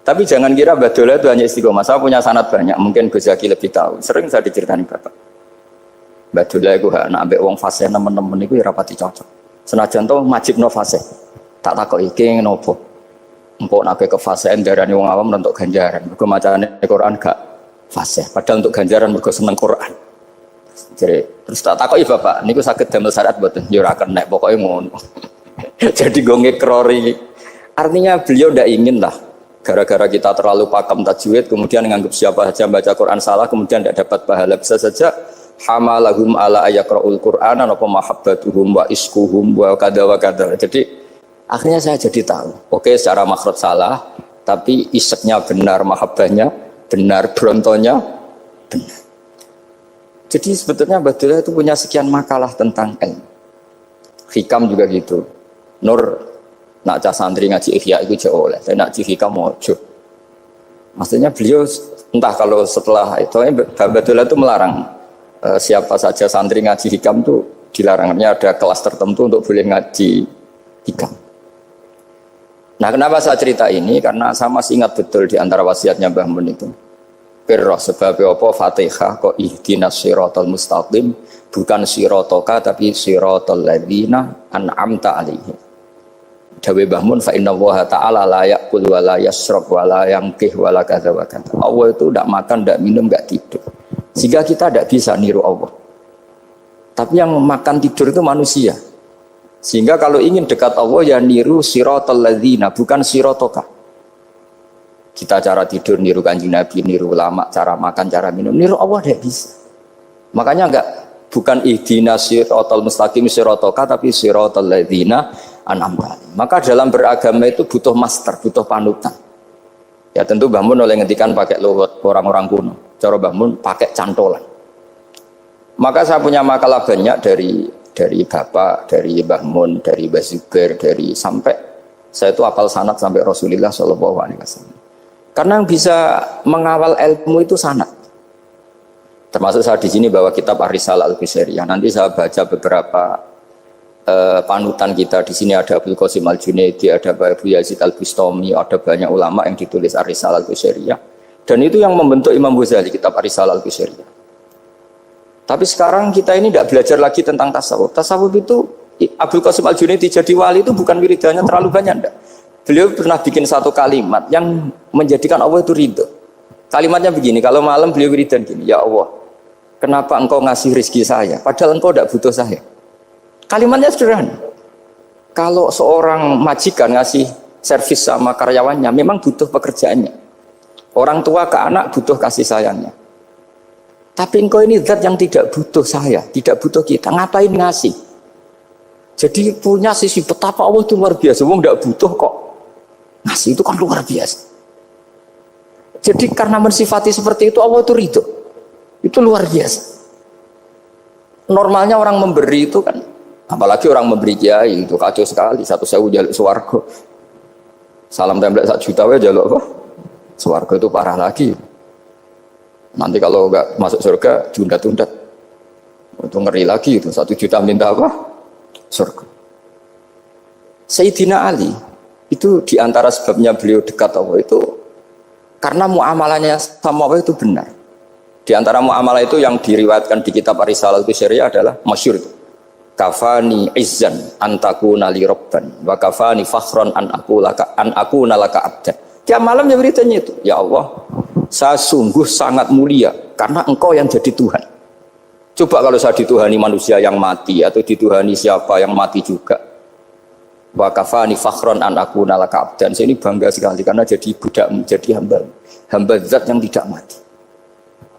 Speaker 1: Tapi jangan kira Badullah itu hanya istiqomah. Saya punya sanad banyak, mungkin Gus Zaki lebih tahu. Sering saya diceritani Bapak. Badullah itu nak ambek wong fasih nemen-nemen iku ya rapati cocok. Senajan to majibno fasih. Tak takoki iki ngopo. Empuk nak ke fasihan darani wong awam untuk ganjaran. Mergo macane Quran gak fasih. Padahal untuk ganjaran mergo seneng Quran. Jadi terus tak takoki Bapak, niku saged damel syarat mboten? Ya ora kenek, pokoke ngono. Jadi go ngekrori. Artinya beliau ndak ingin lah gara-gara kita terlalu pakem tajwid kemudian menganggap siapa saja baca Quran salah kemudian tidak dapat pahala. Bisa saja hamalahum ala ayaqraul Qur'ana apa mahabbatuhum wa iskuhum wa kada wa kada. Jadi akhirnya saya jadi tahu. Oke, secara makhraj salah, tapi iseknya benar, mahabbahnya benar, brontonya benar. Jadi sebetulnya Badullah itu punya sekian makalah tentang ilmu. Hikam juga gitu. Nur nak cah santri ngaji Ihya itu jauh oleh. Saya nak ngaji Hikam mojo. Maksudnya beliau entah kalau setelah itu Badullah itu melarang siapa saja santri ngaji Hikam itu dilarangnya ada kelas tertentu untuk boleh ngaji Hikam. Nah kenapa saya cerita ini? Karena saya masih ingat betul di antara wasiatnya Mbah Mun itu. Firroh sebab apa Fatihah kok ihdinas siratal mustaqim, bukan siratoka tapi siratal ladzina an'amta alaihim. Dawe Mbah Mun fa inna Allaha ta'ala la ya'kul wa la yashrab wa la yanqih wa la kadza wa kadza. Allah itu tidak makan, tidak minum, tidak tidur. Sehingga kita tidak bisa niru Allah. Tapi yang makan tidur itu manusia. Sehingga kalau ingin dekat Allah ya niru siratal ladzina, bukan siratoka. Kita cara tidur niru Kanjeng Nabi, niru ulama, cara makan, cara minum, niru Allah tidak bisa. Makanya bukan ihdinas siratal mustaqim siratoka tapi siratal ladzina an'amta. Maka dalam beragama itu butuh master, butuh panutan. Ya tentu Mbah Mun oleh ngendikan pakai luhut orang-orang kuno. Cara Mbah Mun pakai cantolan. Maka saya punya makalah banyak dari Bapak, dari Mbah Mun, dari Mbah Zubair, dari sampai saya itu hafal sanad sampai Rasulullah SAW. Karena yang bisa mengawal ilmu itu sanad. Termasuk saya di sini bawa kitab Ar-Risalah Al-Qusairiyah. Nanti saya baca beberapa panutan kita. Di sini ada Abdul Qasim Al-Junaidi, ada Abu Yazid Al-Bustami, ada banyak ulama yang ditulis Ar-Risalah Al-Qusairiyah. Dan itu yang membentuk Imam Ghazali, kitab Ar-Risalah Al-Qusairiyah. Tapi sekarang kita ini tidak belajar lagi tentang tasawuf. Tasawuf itu Abdul Qasim Al-Junaidi jadi wali itu bukan wiridannya terlalu banyak, enggak. Beliau pernah bikin satu kalimat yang menjadikan Allah itu ridho. Kalimatnya begini, kalau malam beliau wiridan gini, ya Allah, kenapa engkau ngasih rezeki saya, padahal engkau tidak butuh saya. Kalimatnya sederhana. Kalau seorang majikan ngasih servis sama karyawannya, memang butuh pekerjaannya. Orang tua ke anak butuh kasih sayangnya. Tapi engkau ini zat yang tidak butuh saya, tidak butuh kita, ngapain ngasih? Jadi punya sisi betapa Allah itu luar biasa, wong tidak butuh kok. Ngasih itu kan luar biasa. Jadi karena mensifati seperti itu Allah itu ridho. Itu luar biasa. Normalnya orang memberi itu kan, apalagi orang memberi kiai itu kacau sekali. 1.000 jaluk swarga. Salam template 1 juta wae jaluk apa? Swarga itu parah lagi. Nanti kalau nggak masuk surga, tunda-tunda. Itu ngeri lagi itu. 1 juta minta apa? Surga. Sayyidina Ali itu diantara sebabnya beliau dekat Allah itu karena muamalahnya sama Allah itu benar. Di antara muamalah itu yang diriwayatkan di kitab Ar-Risalah itu syariah adalah masyhur itu. Kafani izzan antakuna li rabban wa kafani fakhran an akuna laka abdan. Tiap malam dia beritanya itu, ya Allah, saya sungguh sangat mulia karena engkau yang jadi Tuhan. Coba kalau saya dituhani manusia yang mati atau dituhani siapa yang mati juga. Wa kafani fakhran an akuna laka abdan. Saya ini bangga sekali karena jadi budakmu, jadi hamba zat yang tidak mati.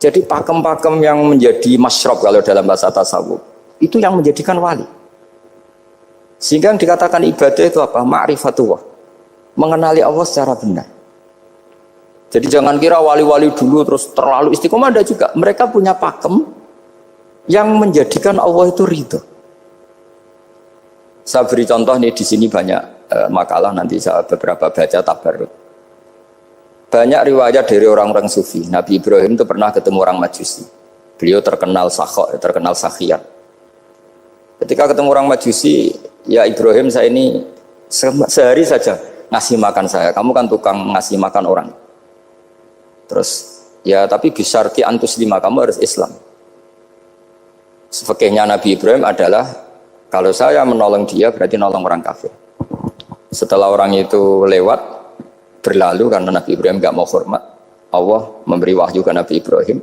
Speaker 1: Jadi pakem-pakem yang menjadi masyrob kalau dalam bahasa tasawuf itu yang menjadikan wali. Sehingga yang dikatakan ibadah itu apa? Ma'rifatullah. Mengenali Allah secara benar. Jadi jangan kira wali-wali dulu terus terlalu istiqomah, ada juga. Mereka punya pakem yang menjadikan Allah itu ridho. Saya beri contoh nih di sini banyak makalah nanti saya beberapa baca tabarruk. Banyak riwayat dari orang-orang sufi. Nabi Ibrahim itu pernah ketemu orang Majusi. Beliau terkenal sakhok, terkenal sakhiyat. Ketika ketemu orang Majusi, ya Ibrahim saya ini sehari saja ngasih makan saya. Kamu kan tukang ngasih makan orang. Terus, ya tapi bisyarti antus lima, kamu harus Islam. Fikihnya Nabi Ibrahim adalah kalau saya menolong dia berarti nolong orang kafir. Setelah orang itu lewat berlalu karena Nabi Ibrahim nggak mau hormat, Allah memberi wahyu ke Nabi Ibrahim.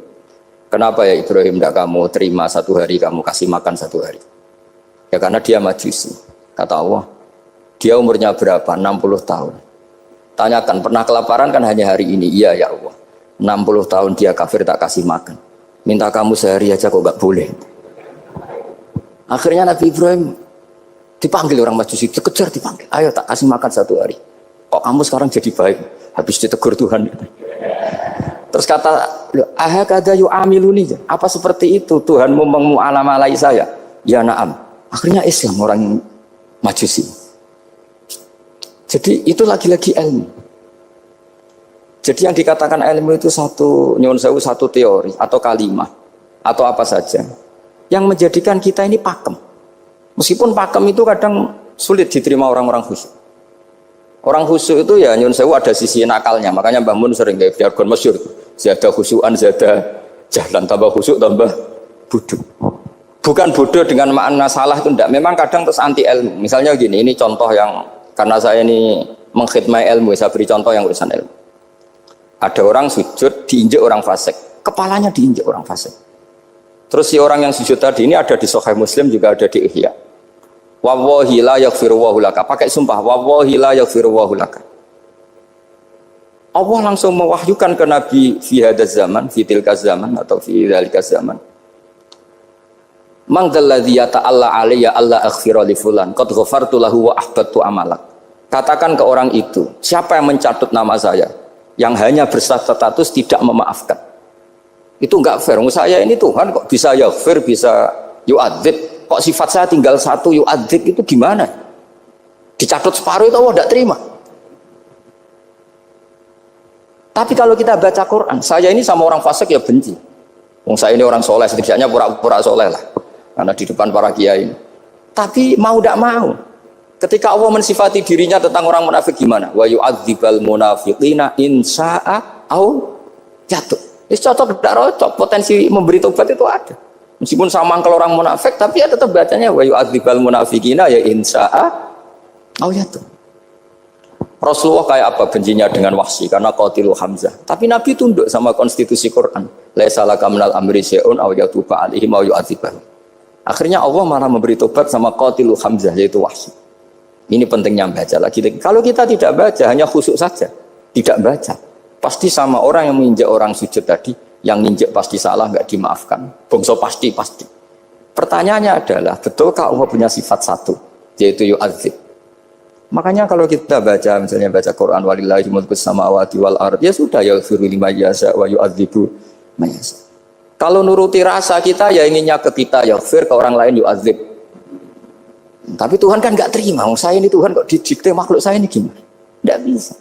Speaker 1: Kenapa ya Ibrahim tidak kamu terima 1 hari, kamu kasih makan 1 hari? Ya karena dia Majusi. Kata Allah, dia umurnya berapa? 60 tahun. Tanyakan, pernah kelaparan kan hanya hari ini? Iya ya Allah. 60 tahun dia kafir tak kasih makan. Minta kamu sehari aja kok nggak boleh. Akhirnya Nabi Ibrahim dipanggil orang Majusi, dikejar dipanggil. Ayo tak kasih makan 1 hari. Kok kamu sekarang jadi baik? Habis ditegur Tuhan. Terus kata, ahakada yu'amiluni. Apa seperti itu Tuhanmu mengu'alamalai saya? Ya na'am. Akhirnya Islam orang Majusi. Jadi itu lagi-lagi ilmu. Jadi yang dikatakan ilmu itu satu teori atau kalimat atau apa saja yang menjadikan kita ini pakem. Meskipun pakem itu kadang sulit diterima orang-orang khusyuk. Orang khusyuk itu ya nyun sewu ada sisi nakalnya, makanya Mbah Mun sering kayak jargon masyhur. Zada khusyuan, zada jahlan, tambah khusyuk tambah bodoh. Bukan bodoh dengan makna salah itu enggak. Memang kadang terus anti ilmu. Misalnya gini, ini contoh yang karena saya ini mengkhidmati ilmu, saya beri contoh yang urusan ilmu. Ada orang sujud diinjek orang fasik, kepalanya diinjek orang fasik. Terus si orang yang sujud tadi ini ada di Sahih Muslim juga ada di Ihya. Wallahi la yaghfiru wa laka. Pakai sumpah, wallahi la yaghfiru wa laka. Allah langsung mewahyukan ke Nabi fi hadzal zaman, fi tilka zaman atau fi dzalika zaman. Man dzalladzi yata'alla alayya alla aghfira li fulan qad ghafartu lahu wa ahbattu amalak. Katakan ke orang itu, siapa yang mencatut nama saya yang hanya berstatus tidak memaafkan. Itu enggak fair. Saya ini Tuhan kok bisa yaghfir, bisa yu'adzib. Kok sifat saya tinggal 1 yu'adzib itu gimana? Dicatut separuh itu Allah tidak terima. Tapi kalau kita baca Quran, saya ini sama orang fasik ya benci. Saya ini orang soleh, setidaknya pura-pura soleh lah. Karena di depan para kiai. Tapi mau tidak mau. Ketika Allah mensifati dirinya tentang orang munafik gimana? Wa yu'adzibal munafiqina in sya'a au jatuh. Ini cocok tidak cocok, potensi memberi tobat itu ada. Meskipun sama kalau orang munafik, tapi ya tetap bacanya wa yu'adzibal munafiqina ya in sya'a au jatuh. Rasulullah kayak apa bencinya dengan Wahsy karena qatilu Hamzah. Tapi Nabi tunduk sama konstitusi Quran. Laisa laka minal amri syai'un aw yatuba alaihim aw yu'adzibahum. Akhirnya Allah malah memberi tobat sama qatilu Hamzah yaitu Wahsy. Ini pentingnya baca lagi. Kalau kita tidak baca, hanya khusyuk saja, tidak baca, pasti sama orang yang menginjak orang sujud tadi, yang nginjak pasti salah, nggak dimaafkan. Bongso pasti. Pertanyaannya adalah, betulkah Allah punya sifat 1, yaitu yu'adzib? Makanya kalau kita baca, misalnya baca Quran, walillahi mulkus samawati wal ard, ya sudah, yaghfiru liman yasha wa yu'adzibu man yasha. Kalau nuruti rasa kita, ya inginnya ke kita, yaghfir, ke orang lain yu'adzib. Tapi Tuhan kan nggak terima. Saya ini Tuhan kok didikte makhluk saya ini gimana? Nggak bisa.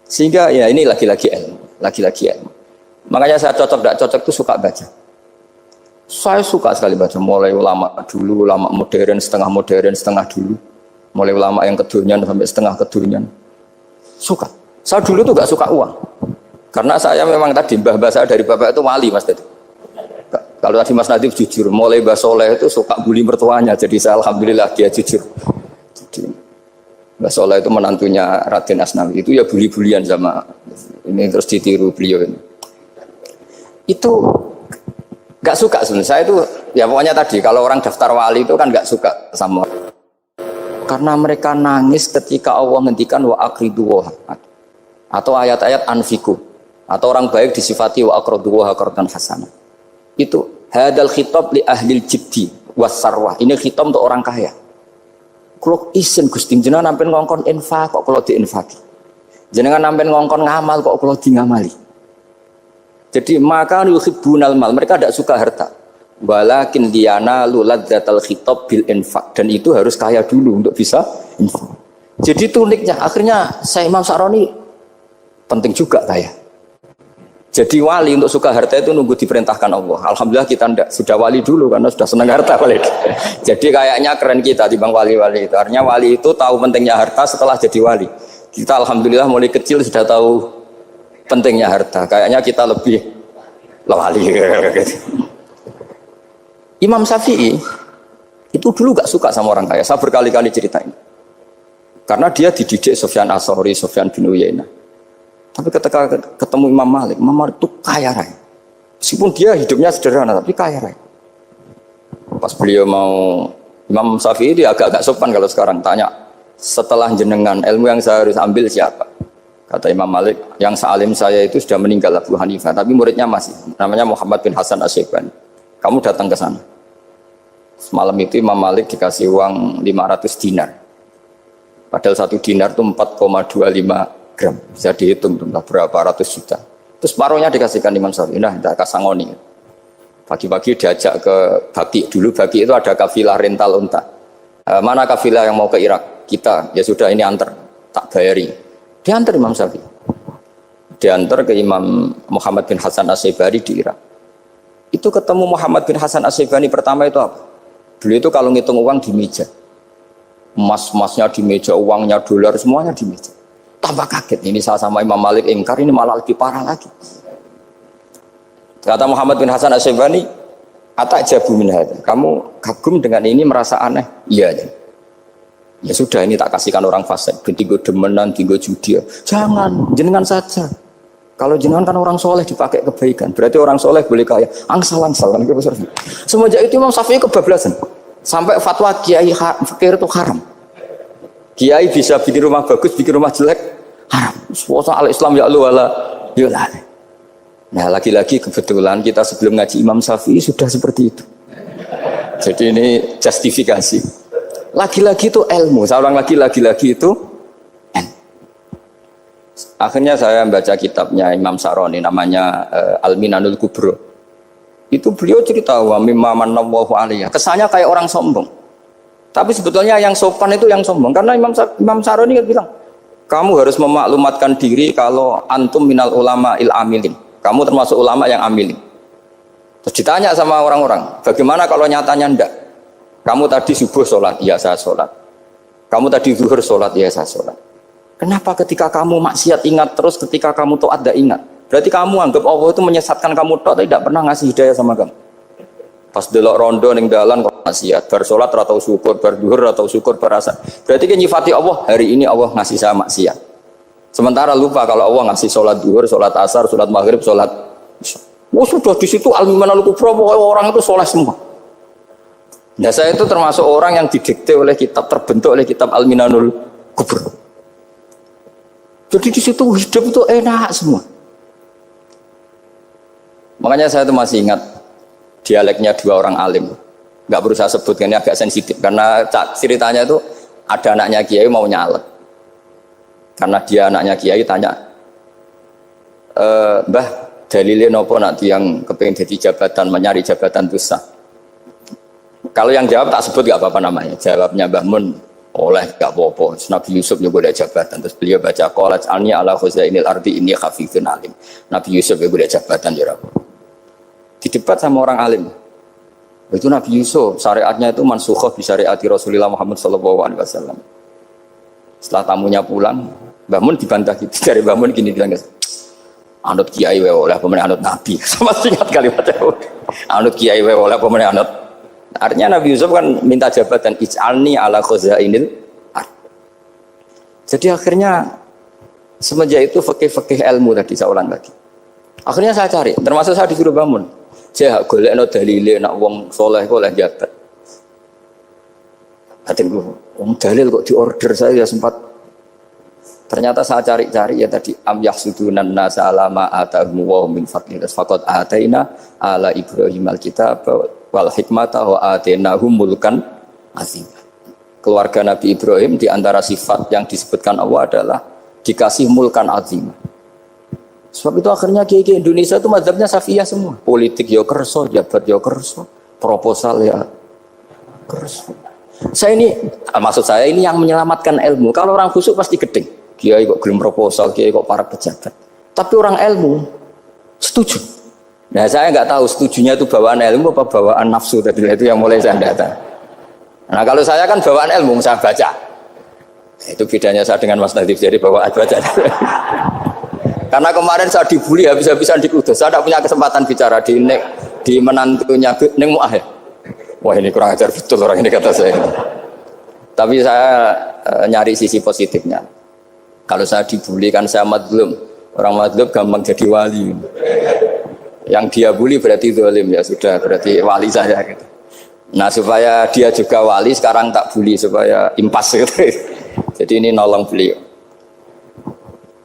Speaker 1: Sehingga ya ini lagi-lagi ilmu, lagi-lagi ilmu. Makanya saya cocok tidak cocok itu suka baca. Saya suka sekali baca, mulai ulama dulu, ulama modern, setengah dulu. Mulai ulama yang kedunian sampai setengah kedunian. Suka. Saya dulu tuh gak suka uang. Karena saya memang tadi mbah-mbah saya dari bapak itu wali Mas Tadi. Kalau tadi Mas Nadif jujur, mulai Mbah Soleh itu suka bully mertuanya. Jadi saya alhamdulillah dia jujur. Jadi Mbah Soleh itu menantunya Raden Asnawi. Itu ya bully-bulian sama ini terus ditiru beliau ini. Itu gak suka sebenarnya. Saya itu ya pokoknya tadi kalau orang daftar wali itu kan gak suka sama. Karena mereka nangis ketika Allah menghentikan wa aqridu atau ayat-ayat anfiku atau orang baik disifati wa aqridu wa qardan hasanah. Itu hadal khitab li ahlil jibdi wasarwah. Ini khitab untuk orang kaya. Kalau isin Gusti jenengan nampen ngongkon infak kok kalau diinfaki. Jenengan nampen ngongkon ngamal kok kalau di ngamali. Jadi maka yuhibbunal mal, mereka tidak suka harta. Walakin liyana luladzatal khitab bil infak, dan itu harus kaya dulu untuk bisa infak. Jadi itu uniknya. Akhirnya saya Imam Sa'roni penting juga kaya. Jadi wali untuk suka harta itu nunggu diperintahkan Allah. Alhamdulillah kita tidak sudah wali dulu karena sudah senang harta wali. Jadi kayaknya keren kita di bang wali-wali itu. Artinya wali itu tahu pentingnya harta setelah jadi wali. Kita alhamdulillah mulai kecil sudah tahu pentingnya harta. Kayaknya kita lebih wali. Imam Syafi'i itu dulu gak suka sama orang kaya. Saya berkali-kali ceritain. Karena dia dididik Sufyan As-Tsauri, Sufyan bin Uyainah. Tapi ketika ketemu Imam Malik itu kaya raya. Meskipun dia hidupnya sederhana, tapi kaya raya. Pas beliau mau, Imam Syafi'i dia agak-agak sopan kalau sekarang tanya, setelah jenengan ilmu yang saya harus ambil siapa? Kata Imam Malik, yang sealim saya itu sudah meninggal Abu Hanifah, tapi muridnya masih, namanya Muhammad bin Hasan Asy-Syaibani. Kamu datang ke sana. Semalam itu Imam Malik dikasih uang 500 dinar. Padahal 1 dinar itu 4,25 gram, bisa dihitung berapa ratus juta. Terus separuhnya dikasihkan Imam Syafi'i. Nah, kita kasangoni. Pagi-pagi diajak ke Baki. Dulu Baki itu ada kafilah rental unta. Mana kafilah yang mau ke Irak? Kita, ya sudah ini antar, tak bayari. Diantar Imam Syafi'i. Diantar ke Imam Muhammad bin Hasan Asy-Syaibani di Irak. Itu ketemu Muhammad bin Hasan Asy-Syaibani pertama itu apa? Beliau itu kalau ngitung uang di meja. Emas-emasnya di meja, uangnya dolar semuanya di meja. Tambah kaget, ini saya sama Imam Malik ingkar, ini malah lebih parah lagi. Kata Muhammad bin Hasan Asy-Syaibani, "Atajabu min hadza." Kamu kagum dengan ini, merasa aneh? Iya. Ya sudah, ini tak kasihkan orang fasik, tinggo demenan, tinggo judi. Jangan, jenengan saja. Kalau jenengan kan orang soleh dipakai kebaikan, berarti orang soleh boleh kaya. Angsal-angsal kan. Semenjak itu Imam Syafi'i kebablasan. Sampai fatwa kiai fakir itu haram. Kiai bisa bikin rumah bagus, bikin rumah jelek, haram. Suasana al-Islam ya Allah wala yulal. Nah, lagi-lagi kebetulan kita sebelum ngaji Imam Syafi'i sudah seperti itu. Jadi ini justifikasi. Lagi-lagi itu ilmu. Saya ulang lagi itu akhirnya saya membaca kitabnya Imam Sa'roni namanya Al-Minanul Kubro. Itu beliau cerita wa mimma manallahu alaihi. Kesannya kayak orang sombong. Tapi sebetulnya yang sopan itu yang sombong. Karena Imam Sa'roni kan bilang, kamu harus memaklumatkan diri kalau antum minal ulama il amilin. Kamu termasuk ulama yang amilin. Terus ditanya sama orang-orang, bagaimana kalau nyatanya enggak? Kamu tadi subuh sholat, iya saya sholat. Kamu tadi zuhur sholat, iya saya sholat. Kenapa ketika kamu maksiat ingat terus, ketika kamu taat tidak ingat? Berarti kamu anggap Allah itu menyesatkan kamu toh, tidak pernah ngasih hidayah sama kamu. Pas delok rondo ning dalan kok maksiat, bar salat ora tau syukur, bar duhur ora tau syukur, berasa. Berarti kan nyifati Allah, hari ini Allah ngasih saya maksiat. Sementara lupa kalau Allah ngasih salat duhur, salat asar, salat maghrib, salat. Oh sudah di situ al-Minanul Kubro, orang itu soleh semua. Nah saya itu termasuk orang yang didikte oleh kitab, terbentuk oleh kitab Al-Minanul Kubro. Jadi di situ hidup itu enak semua. Makanya saya itu masih ingat dialeknya dua orang alim. Nggak perlu saya sebutkan, ini agak sensitif karena ceritanya itu ada anaknya kiai mau nyalek. Karena dia anaknya kiai tanya, Mbah dalilnya nopo nanti yang kepengen jadi jabatan, mencari jabatan itu sah. Kalau yang jawab tak sebut nggak apa-apa namanya. Jawabnya Mbah Mun, oleh gak apa-apa. Nabi Yusuf juga boleh jabatan. Terus beliau baca qalat alni ala khuzainil ardi inni khafifun alim. Nabi Yusuf juga boleh jabatan ya Rabb. Didebat sama orang alim. Itu Nabi Yusuf, syariatnya itu mansukhah bi syariati Rasulullah Muhammad sallallahu alaihi wasallam. Setelah tamunya pulang, Mbah Mun dibantah gitu. Dari Mbah Mun gini bilang, anut kiai wae oleh pemenang anut nabi. Sama ingat kalimatnya. Anut kiai wae oleh pemenang anut. Artinya Nabi Yusuf kan minta jabatan ij'alni ala khuzainil ard. Jadi akhirnya semenjak itu fikih ilmu tadi saya ulang lagi. Akhirnya saya cari, termasuk saya disuruh bangun. Saya golekno dalile nak wong saleh kok oleh jabat. Hatinku, wong dalil kok diorder saya sempat. Ternyata saya cari-cari ya tadi am yahsudunan nasa alama atahum wa min fadlin faqad ataina ala Ibrahim alkitab wal hikmata wa atainahum mulkan azim. Keluarga Nabi Ibrahim di antara sifat yang disebutkan Allah adalah dikasih mulkan azim. Sebab itu akhirnya kiai Indonesia itu mazhabnya Safiyah semua. Politik ya kerso, jabat ya kerso, proposal ya kerso. Maksud saya ini yang menyelamatkan ilmu. Kalau orang khusyuk pasti gedeng. Kiai kok gelem proposal, kiai kok para pejabat. Tapi orang ilmu setuju. Nah saya nggak tahu setujunya itu bawaan ilmu apa bawaan nafsu tadi itu yang mulai saya data. Nah kalau saya kan bawaan ilmu saya baca. Itu bedanya saya dengan Mas Nadif jadi bawaan baca. Karena kemarin saya dibully habis-habisan di Kudus. Saya tidak punya kesempatan bicara di menantunya Neng Mu'ah. Wah ini kurang ajar betul orang ini kata saya. Tapi saya nyari sisi positifnya. Kalau saya dibully kan saya madlum. Orang madlum gampang jadi wali. Yang dia bully berarti zalim ya sudah berarti wali saya gitu. Nah supaya dia juga wali sekarang tak bully supaya impas gitu. Jadi ini nolong beliau.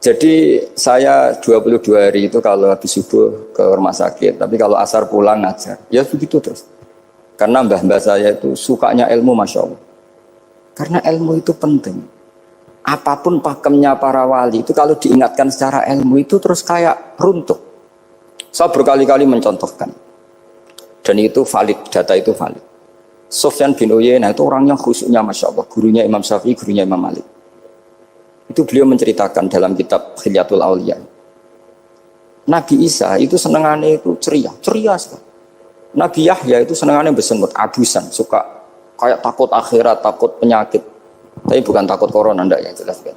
Speaker 1: Jadi saya 22 hari itu kalau habis subuh ke rumah sakit, tapi kalau asar pulang ngajar. Ya begitu terus. Karena mbah-mbah saya itu sukanya ilmu Masya Allah. Karena ilmu itu penting. Apapun pakemnya para wali itu kalau diingatkan secara ilmu itu terus kayak runtuh. Saya berkali-kali mencontohkan. Dan itu valid, data itu valid. Sufyan bin Uyainah itu orang yang khusyuknya Masya Allah. Gurunya Imam Syafi'i, gurunya Imam Malik. Itu beliau menceritakan dalam kitab Hilyatul Auliya. Nabi Isa itu senangannya itu ceria sekali. Nabi Yahya itu senangannya bersenut, abusan, suka kayak takut akhirat, takut penyakit. Tapi bukan takut corona, enggak yang jelas kan.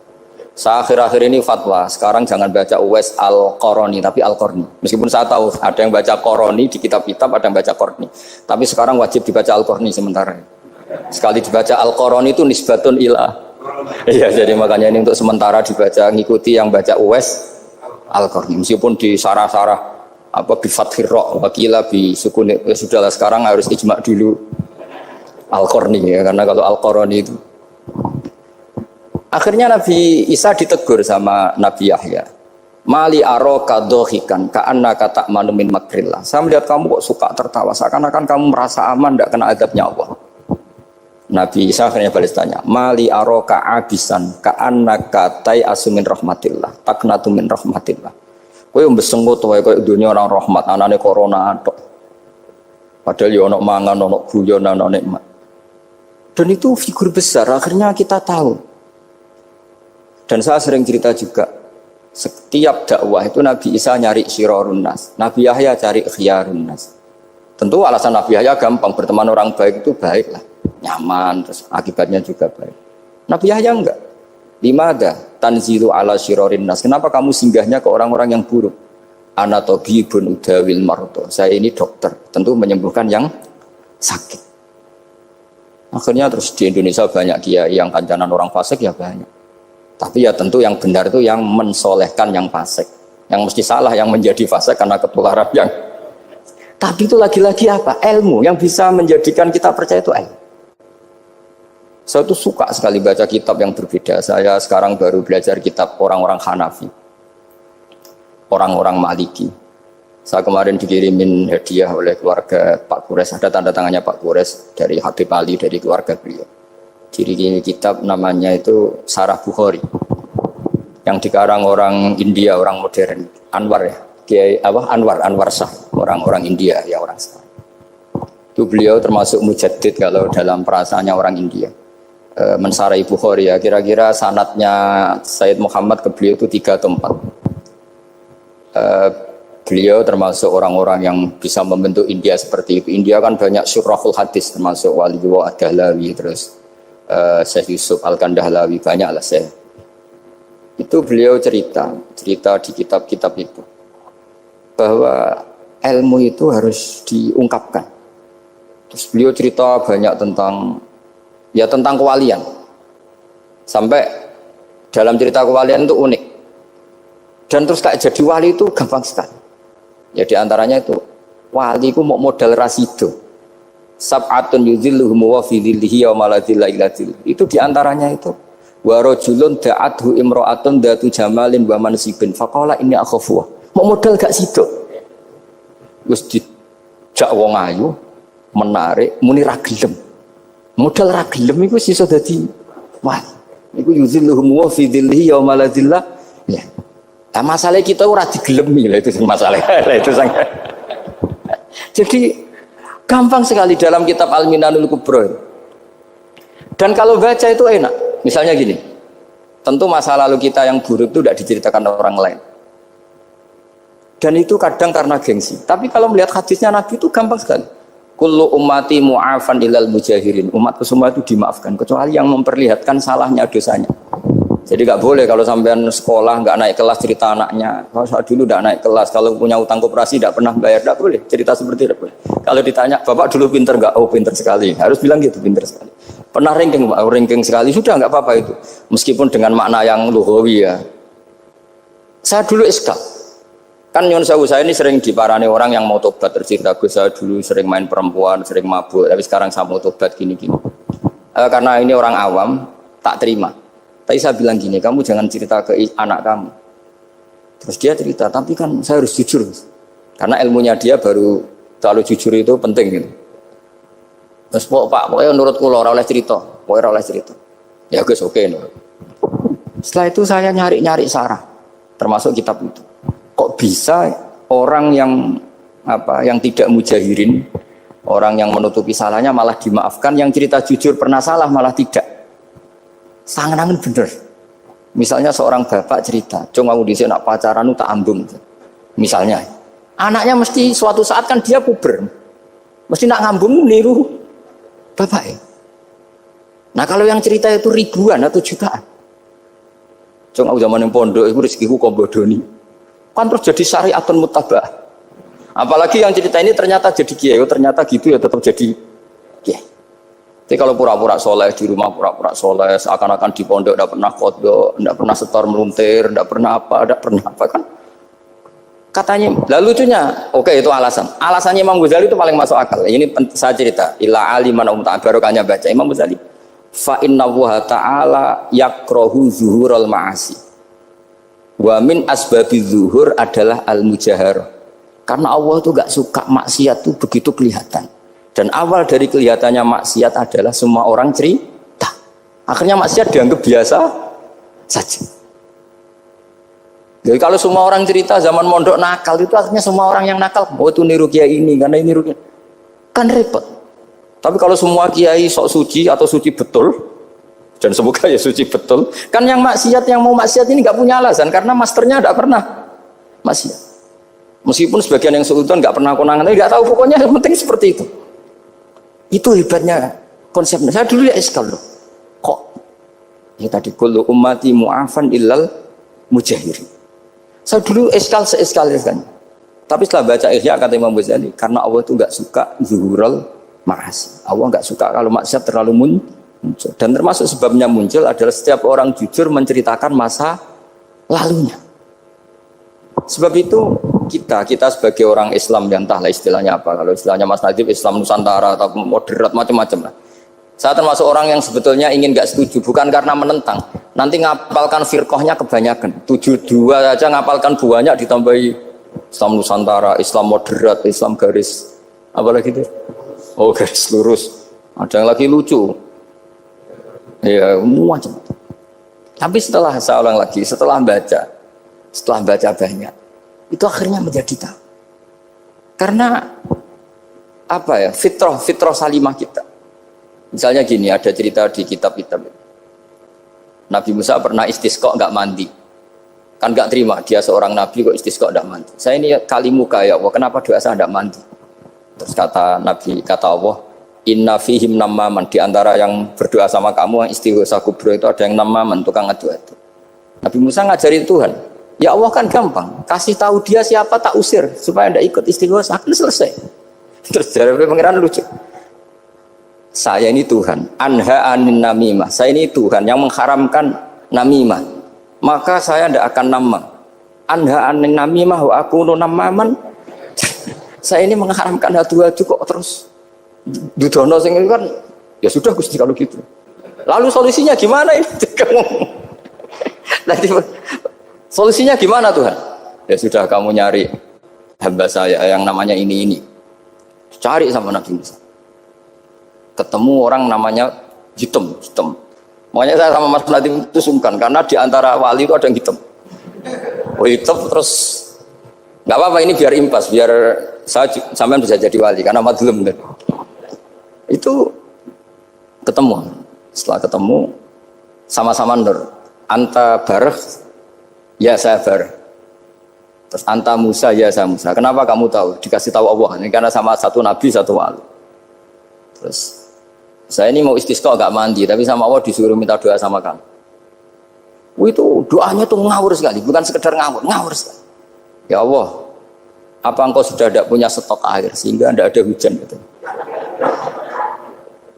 Speaker 1: Saya akhir-akhir ini fatwa, sekarang jangan baca Uwais Al-Qarani, tapi Al-Qarni. Meskipun saya tahu ada yang baca Qarani di kitab-kitab, ada yang baca Qarni. Tapi sekarang wajib dibaca Al-Qarni sementara. Sekali dibaca Al-Qarani itu nisbatun ilah. Iya, jadi makanya ini untuk sementara dibaca, ngikuti yang baca Uwais Al-Qarni. Meskipun di sarah-sarah apa bi fathir ra wakila bi sukun, sudahlah sekarang harus ijma dulu Al-Qarni ya, karena kalau Al-Qarani itu akhirnya Nabi Isa ditegur sama Nabi Yahya. Mali aroka dohikan ka'annaka ta'manu min makrillah. Saya melihat kamu kok suka tertawa, seakan-akan kamu merasa aman tidak kena azabnya Allah. Nabi Isa akhirnya balas tanya, Mali aroka abisan ka'annaka tai'asu min rahmatillah taknatu min rahmatillah. Kowe mbesengut wae koyo dunia orang rahmat, anane corona tok. Padahal ya ono mangan, ono guyon, ono nikmat. Dan itu figur besar, akhirnya kita tahu. Dan saya sering cerita juga, setiap dakwah itu Nabi Isa nyari syirarun nas, Nabi Yahya cari khiyarun nas. Tentu alasan Nabi Yahya gampang, berteman orang baik itu baik lah, nyaman, terus akibatnya juga baik. Nabi Yahya enggak. Limada tanzilu ala syirarin nas. Kenapa kamu singgahnya ke orang-orang yang buruk? Ana tabibun udawil marto. Saya ini dokter, tentu menyembuhkan yang sakit. Akhirnya terus di Indonesia banyak kiai yang kancanan orang fasik ya banyak. Tapi ya tentu yang benar itu yang mensolehkan yang fasik. Yang mesti salah yang menjadi fasik karena ketularan yang. Tapi itu lagi-lagi apa? Ilmu yang bisa menjadikan kita percaya itu ilmu. Saya tuh suka sekali baca kitab yang berbeda. Saya sekarang baru belajar kitab orang-orang Hanafi, orang-orang Maliki. Saya kemarin dikirimin hadiah oleh keluarga Pak Kures. Ada tanda tangannya Pak Kures dari Habib Ali, dari keluarga beliau. Ciri kitab namanya itu Sarah Bukhari, yang dikarang orang India, orang modern, Anwar ya, Kiai Anwar Shah, orang India ya, orang Shah. Itu beliau termasuk mujaddid kalau dalam perasaannya orang India. Mensarai Bukhari ya, kira-kira sanadnya Sayyid Muhammad ke beliau itu 3 atau 4. Beliau termasuk orang-orang yang bisa membentuk India seperti itu. India kan banyak syurahul hadis, termasuk Waliullah Ad-Dahlawi, terus Syekh Yusuf Al-Kandahlawi, banyak lah saya. Itu beliau cerita di kitab-kitab itu bahwa ilmu itu harus diungkapkan. Terus beliau cerita banyak tentang kewalian. Sampai dalam cerita kewalian itu unik. Dan terus kayak jadi wali itu gampang sekali. Ya di antaranya itu wali itu mau modal rasido. Sab'atun yudhilluhum wa fi dhillihi wa la dhilla illa dhilluh. Itu di antaranya itu wa rajulun da'athu imra'atun datu jamalin wa mansibin faqala inni akhafu. Mau modal gak sido. Wis dijak wong ayu menarik muni ra gelem. Modal ra gelem iku iso dadi wali. Iku yudhilluhum wa fi dhillihi wa la dhilla. Ya. Nah, masalah kita ora digelemi lah itu masalah. Itu sang. Jadi gampang sekali dalam kitab Al-Minanul Kubra. Dan kalau baca itu enak. Misalnya gini. Tentu masa lalu kita yang buruk itu tidak diceritakan orang lain. Dan itu kadang karena gengsi. Tapi kalau melihat hadisnya Nabi itu gampang sekali. Kullu ummati mu'afan ilal mujahirin. Umatku semua itu dimaafkan kecuali yang memperlihatkan salahnya dosanya. Jadi nggak boleh kalau sampean sekolah nggak naik kelas cerita anaknya. Kalau saat dulu nggak naik kelas, kalau punya utang koperasi nggak pernah bayar, nggak boleh cerita seperti itu. Kalau ditanya, bapak dulu pinter nggak? Oh pinter sekali. Harus bilang gitu, pinter sekali. Pernah ranking sekali, sudah nggak apa-apa itu. Meskipun dengan makna yang lugawi ya. Saya dulu iskal. Kan nyun sewu saya ini sering diparani orang yang mau tobat tercerita. Saya dulu sering main perempuan, sering mabuk, tapi sekarang saya mau tobat gini-gini. Karena ini orang awam, tak terima. Tapi saya bilang gini, kamu jangan cerita ke anak kamu. Terus dia cerita, tapi kan saya harus jujur. Karena ilmunya dia baru terlalu jujur itu penting gitu. Terus pokoknya menurut kula ora oleh cerita, pokoknya ora oleh cerita. Ya guys, oke nurut. Setelah itu saya nyari-nyari sarah, termasuk kitab itu. Kok bisa orang yang tidak mujahirin, orang yang menutupi salahnya malah dimaafkan, yang cerita jujur pernah salah malah tidak. Sangen-angen bener. Misalnya seorang bapak cerita, "Cung aku dhisik nak pacaran tak ambung." Misalnya, anaknya mesti suatu saat kan dia puber. Mesti nak ngambung niru bapak ya. Nah, kalau yang cerita itu ribuan atau jutaan. Cung aku zaman yang pondok iku rezekiku kok bodoni. Kan terus jadi syariatun mutabah. Apalagi yang cerita ini ternyata jadi kiai, ternyata gitu ya tetap jadi kiai. Jadi kalau pura-pura soleh di rumah, pura-pura soleh, seakan-akan di pondok tidak pernah kodok, tidak pernah setor meluntir, tidak pernah apa kan? Katanya, lalu lucunya, oke itu alasan. Alasannya Imam Ghazali itu paling masuk akal. Ini saya cerita, illa aliman barokahnya baca Imam Ghazali. Fa inna Allaha ta'ala yakrohu zuhurul ma'asi. Wa min asbabi zuhur adalah al-mujahar. Karena Allah itu gak suka maksiat itu begitu kelihatan. Dan awal dari kelihatannya maksiat adalah semua orang cerita. Akhirnya maksiat dianggap biasa saja. Jadi kalau semua orang cerita zaman mondok nakal itu akhirnya semua orang yang nakal. Oh itu niru kiai ini, karena ini niru kiai. Kan repot. Tapi kalau semua kiai sok suci atau suci betul, dan semoga ya suci betul, kan yang maksiat, yang mau maksiat ini gak punya alasan. Karena masternya gak pernah maksiat. Meskipun sebagian yang seudon gak pernah konangan, tapi gak tahu pokoknya yang penting seperti itu. Itu hebatnya konsepnya. Saya dulu ya iskal loh. Kok? Ya tadi kullu ummati mu'afan illal mujahirin. Saya dulu iskal kan. Tapi setelah baca Ihya kata Imam Ghazali, karena Allah itu enggak suka zuhurul ma'asi. Allah enggak suka kalau maksiat terlalu muncul. Dan termasuk sebabnya muncul adalah setiap orang jujur menceritakan masa lalunya. Sebab itu kita sebagai orang Islam yang entahlah istilahnya apa, kalau istilahnya Mas Nadib Islam Nusantara atau moderat macam-macam lah. Saya termasuk orang yang sebetulnya ingin nggak setuju, bukan karena menentang. Nanti ngapalkan firqahnya kebanyakan, 72 aja ngapalkan banyak ditambahi Islam Nusantara, Islam moderat, Islam garis apa lagi itu? Oh garis lurus. Ada yang lagi lucu. Ya macam. Tapi setelah saya ulang lagi, setelah baca banyak, itu akhirnya menjadi tahu. Karena apa ya, fitrah salimah kita. Misalnya gini, ada cerita di kitab-kitab. Nabi Musa pernah istisqa nggak mandi. Kan nggak terima, dia seorang nabi kok istisqa nggak mandi. Saya ini kali muka ya Allah, kenapa doa saya nggak mandi? Terus kata Nabi, kata Allah, inna fihim namaman, di antara yang berdoa sama kamu yang istighosa kubro itu ada yang namaman, tukang ngadu itu. Nabi Musa ngajarin Tuhan, ya Allah kan gampang, kasih tahu dia siapa tak usir supaya tidak ikut istighosa, akan selesai. Terus dari pengiran lucu. Saya ini Tuhan, anha anin namimah. Saya ini Tuhan yang mengharamkan namimah. Maka saya tidak akan nama. Anha anin namimah wa akunu namaman. Saya ini mengharamkan hadu-hadu kok terus dudono sing kan ya sudah Gusti kalau gitu. Lalu solusinya gimana ini? Nanti solusinya gimana Tuhan? Ya sudah kamu nyari hamba saya yang namanya ini. Cari sama Nabi Musa. Ketemu orang namanya hitam. Makanya saya sama Mas Nadim itu sungkan karena di antara wali itu ada yang hitam. Oh hitam terus nggak apa-apa ini biar impas, biar saya sampean bisa jadi wali karena madlum kan. Itu ketemu. Setelah ketemu sama-sama nur. Anta bareh, ya saya bareh. Terus anta Musa, ya saya Musa. Kenapa kamu tahu? Dikasih tahu Allah. Ini karena sama satu nabi, satu wali. Terus saya ini mau istisqa gak mandi, tapi sama Allah disuruh minta doa sama kamu. Itu doanya tuh ngawur sekali, bukan sekedar ngawur sekali. Ya Allah, apa engkau sudah tidak punya stok air sehingga tidak ada hujan gitu?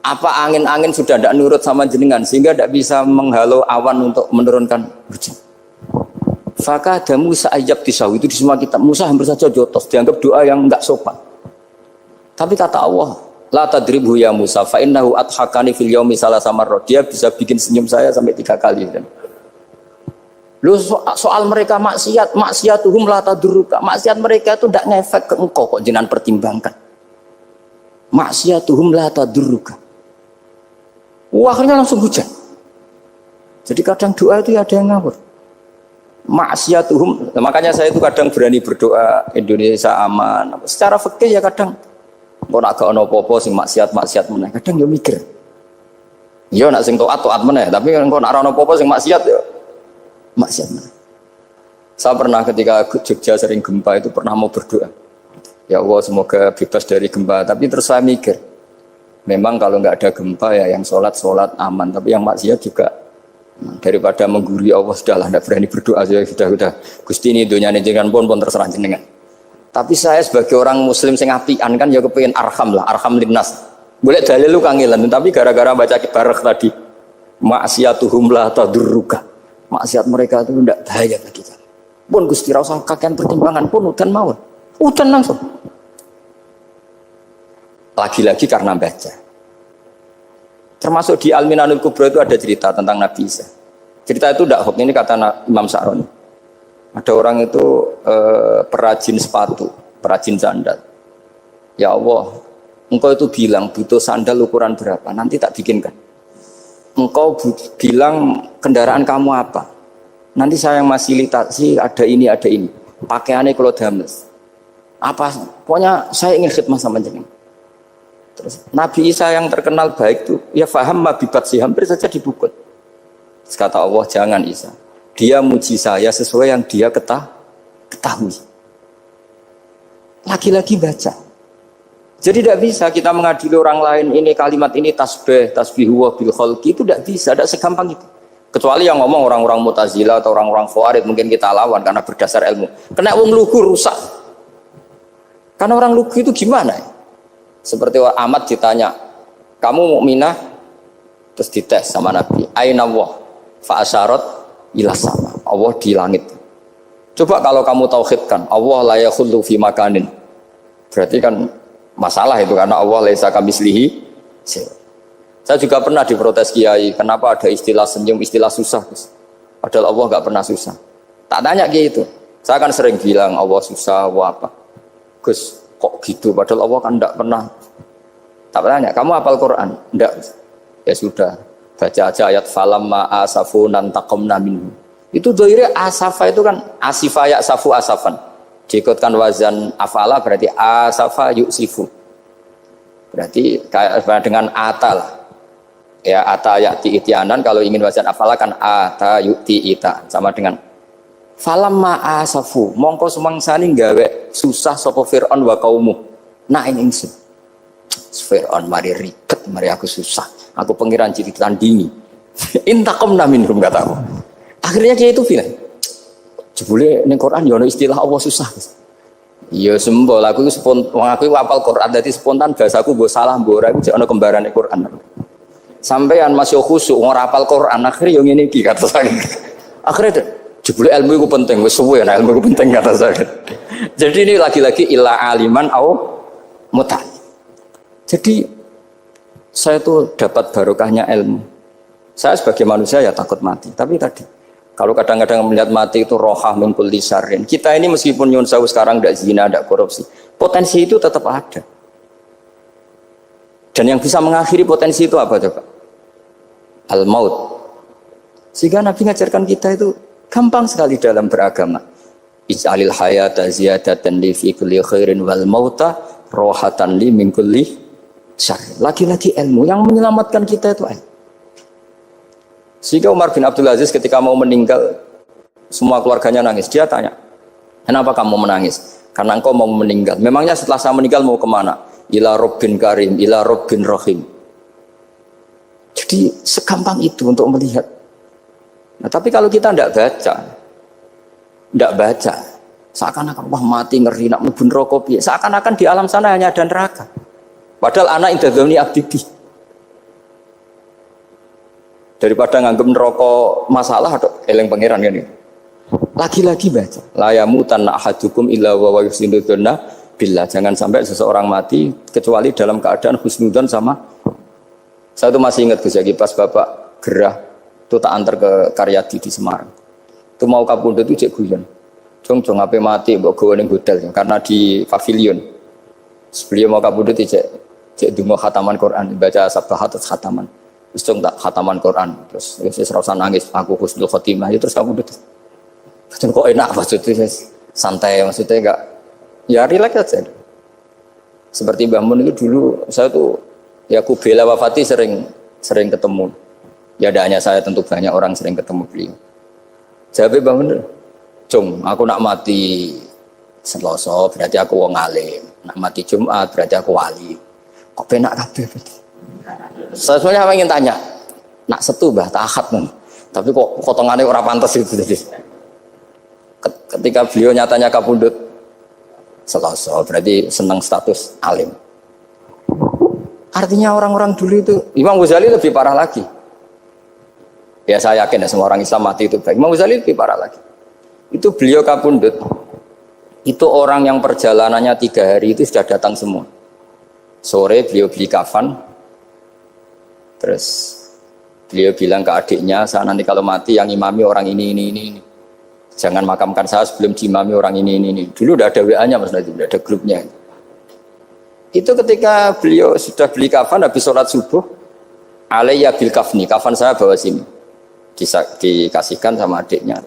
Speaker 1: Apa angin-angin sudah tidak nurut sama jenengan sehingga tidak bisa menghalau awan untuk menurunkan hujan? Faka ada Musa ajab tisaw, itu di semua kitab. Musa hampir saja jotos, dianggap doa yang enggak sopan. Tapi kata Allah, la tadribhu ya Musa fa innahu adhakani fil yaumi salasa marrat. Dia bisa bikin senyum saya sampai 3 kali kan. Lu soal mereka maksiatuhum la tadurruka. Maksiat mereka itu tidak ngefek ke engkau kok jenengan pertimbangkan. Maksiatuhum la tadurruka. Akhirnya langsung hujan. Jadi kadang doa itu ada yang ngawur. Maksiatuhum, makanya saya itu kadang berani berdoa Indonesia aman. Secara fikih ya kadang kok nak gak ono apa-apa sing maksiat meneh. Kadang yo mikir. Yo nak sing taat meneh, tapi kok nak ono apa-apa sing maksiat yo maksiat meneh. Saya pernah ketika Jogja sering gempa itu pernah mau berdoa. Ya Allah semoga bebas dari gempa, tapi terus saya mikir. Memang kalau nggak ada gempa ya yang sholat aman, tapi yang maksiat juga daripada menggurui Allah sudahlah tidak berani berdoa saja sudah Gusti ini dunia ini jangan pun terserah jenengan. Tapi saya sebagai orang muslim sing apian kan ya kepengin arham linnas. Boleh dalil lu kangelan, tapi gara-gara baca kibarek tadi maksiatuhum la tadurruka. Maksiat mereka itu tidak bahaya bagi kita. Pun Gusti ra usah kakean pertimbangan pun udan mawon. Udan langsung. Lagi-lagi karena baca. Termasuk di Al-Minanul Kubra itu ada cerita tentang Nabi Isa. Cerita itu tidak hoax, ini kata Imam Sa'roni. Ada orang itu perajin sepatu, perajin sandal. Ya Allah, engkau itu bilang butuh sandal ukuran berapa, nanti tak bikinkan. Engkau bilang kendaraan kamu apa, nanti saya yang fasilitasi ada ini. Pakaiannya kalau dames. Apa, pokoknya saya ingin khidmah sama jenengan. Terus Nabi Isa yang terkenal baik itu, ya faham mabibat sih, hampir saja dibukul. Terus kata Allah, jangan Isa. Dia muji saya sesuai yang dia ketahui. Lagi-lagi baca. Jadi tidak bisa kita mengadili orang lain ini kalimat ini tasbihu wa bil khalqi itu tidak bisa, tidak segampang itu. Kecuali yang ngomong orang-orang Mu'tazilah atau orang-orang Khawarij mungkin kita lawan karena berdasar ilmu. Kena wong lugu rusak. Karena orang lugu itu gimana? Seperti Ahmad ditanya, kamu mukminah? Terus dites sama Nabi. Aina Allah fa asyarat ila sama. Allah di langit. Coba kalau kamu tauhidkan, Allah la yakhullu fi makanin. Berarti kan masalah itu karena Allah laisa kamitslihi. Saya juga pernah diprotes kiai, kenapa ada istilah senyum, istilah susah, Gus. Padahal Allah enggak pernah susah. Tak tanya gitu. Saya kan sering bilang Allah susah, Allah apa. Gus, kok gitu? Padahal Allah kan enggak pernah. Tak tanya, kamu hafal Quran? Enggak. Ya sudah, baca aja ayat falamma asafu nantaqamna minhu. Itu doire asafa itu kan asifa ya safu asafan. Diikutkan wazan afala berarti asafa yusifu. Berarti kayak dengan atal. Ya ata yati ityanan, kalau ingin wazan afalah kan ata yuti ita, sama dengan falamma asafu mongko sumangsani gawe susah sapa Firaun wa kaumu nak ingsun. Firaun mari ribet, mari aku susah, aku pengiran jadi tandingi. Intaqamna minhum kataku. Akhirnya dia itu bilang, jebule ning Quran ya ono istilah Allah susah. Ya sembol aku aku hafal Quran dadi spontan bahasaku mbok salah mbok ora iku jek ono kembarane Quran. Sampeyan masih khusyuk ora hafal Quran akhirnya yo ngene iki kata saya. Akhirnya jebule ilmu itu penting wis suwe nah ilmu itu penting kata saya. Jadi ini lagi-lagi illa aliman au muta. Jadi saya tuh dapat barokahnya ilmu. Saya sebagai manusia ya takut mati, tapi tadi kalau kadang-kadang melihat mati itu rohah min kulli syarrin. Kita ini meskipun nyun sewu sekarang tidak zina, tidak korupsi, potensi itu tetap ada. Dan yang bisa mengakhiri potensi itu apa coba? Al-maut. Sehingga Nabi ngajarkan kita itu gampang sekali dalam beragama. Ij'alil hayata ziyadatan li fi kulli khairin wal mauta rohatan li min kulli syarrin. Lagi-lagi ilmu yang menyelamatkan kita itu ilmu. Sehingga Umar bin Abdul Aziz ketika mau meninggal, semua keluarganya nangis. Dia tanya, kenapa kamu menangis? Karena engkau mau meninggal. Memangnya setelah saya meninggal mau kemana? Ila Rabbin Karim, ila Rabbin Rahim. Jadi segampang itu untuk melihat. Nah, tapi kalau kita tidak baca, seakan-akan wah mati ngeri nak mlebu neraka piye. Seakan-akan di alam sana hanya ada neraka. Padahal anak indadzoni abdi. Daripada nganggep neraka masalah atau eling pangeran kan ini. Lagi-lagi baca. La yamutanna ahadukum illa wa yuhsinudzanna billah. Jangan sampai seseorang mati kecuali dalam keadaan husnudzon sama. Saya tuh masih ingat Gus Yaki pas Bapak gerah itu tak antar ke Karyadi di Semarang. Itu mau kapundhut itu cek guyon. Jong ape mati mbok gawe ning hotel karena di pavilion. Sebelum mau kapundhut cek donga khataman Quran, baca sabahat terus khataman. Terus tak khataman Quran, terus rasa nangis, aku husnul khotimah, terus kamu udah kok enak maksudnya, santai maksudnya enggak, ya relax aja. Seperti Mbah Mun itu dulu, saya tuh, ya aku bela wafati sering ketemu. Ya ada hanya saya, tentu banyak orang sering ketemu beliau. Jawabnya Mbah Mun, Cung, aku nak mati Selasa, berarti aku wong alim. Nak mati Jumat, berarti aku wali. Kok penak kabeh berarti? Saya sebenarnya ingin tanya, nak setu bah tahat nih, tapi kok potongannya orang pantas itu jadi. Ketika beliau nyatanya kapundhut Selasa, berarti senang status alim. Artinya orang-orang dulu itu, Imam Ghazali lebih parah lagi. Ya saya yakin ya semua orang Islam mati itu baik. Imam Ghazali lebih parah lagi. Itu beliau kapundhut, itu orang yang perjalanannya 3 hari itu sudah datang semua. Sore beliau beli kafan. Terus beliau bilang ke adiknya, saya nanti kalau mati yang imami orang ini. Jangan makamkan saya sebelum diimami orang ini. Dulu udah ada WA-nya Mas Nabi, udah ada grupnya. Itu ketika beliau sudah beli kafan habis sholat subuh, alayya bil kafni, kafan saya bawa sini. Dikasihkan sama adiknya.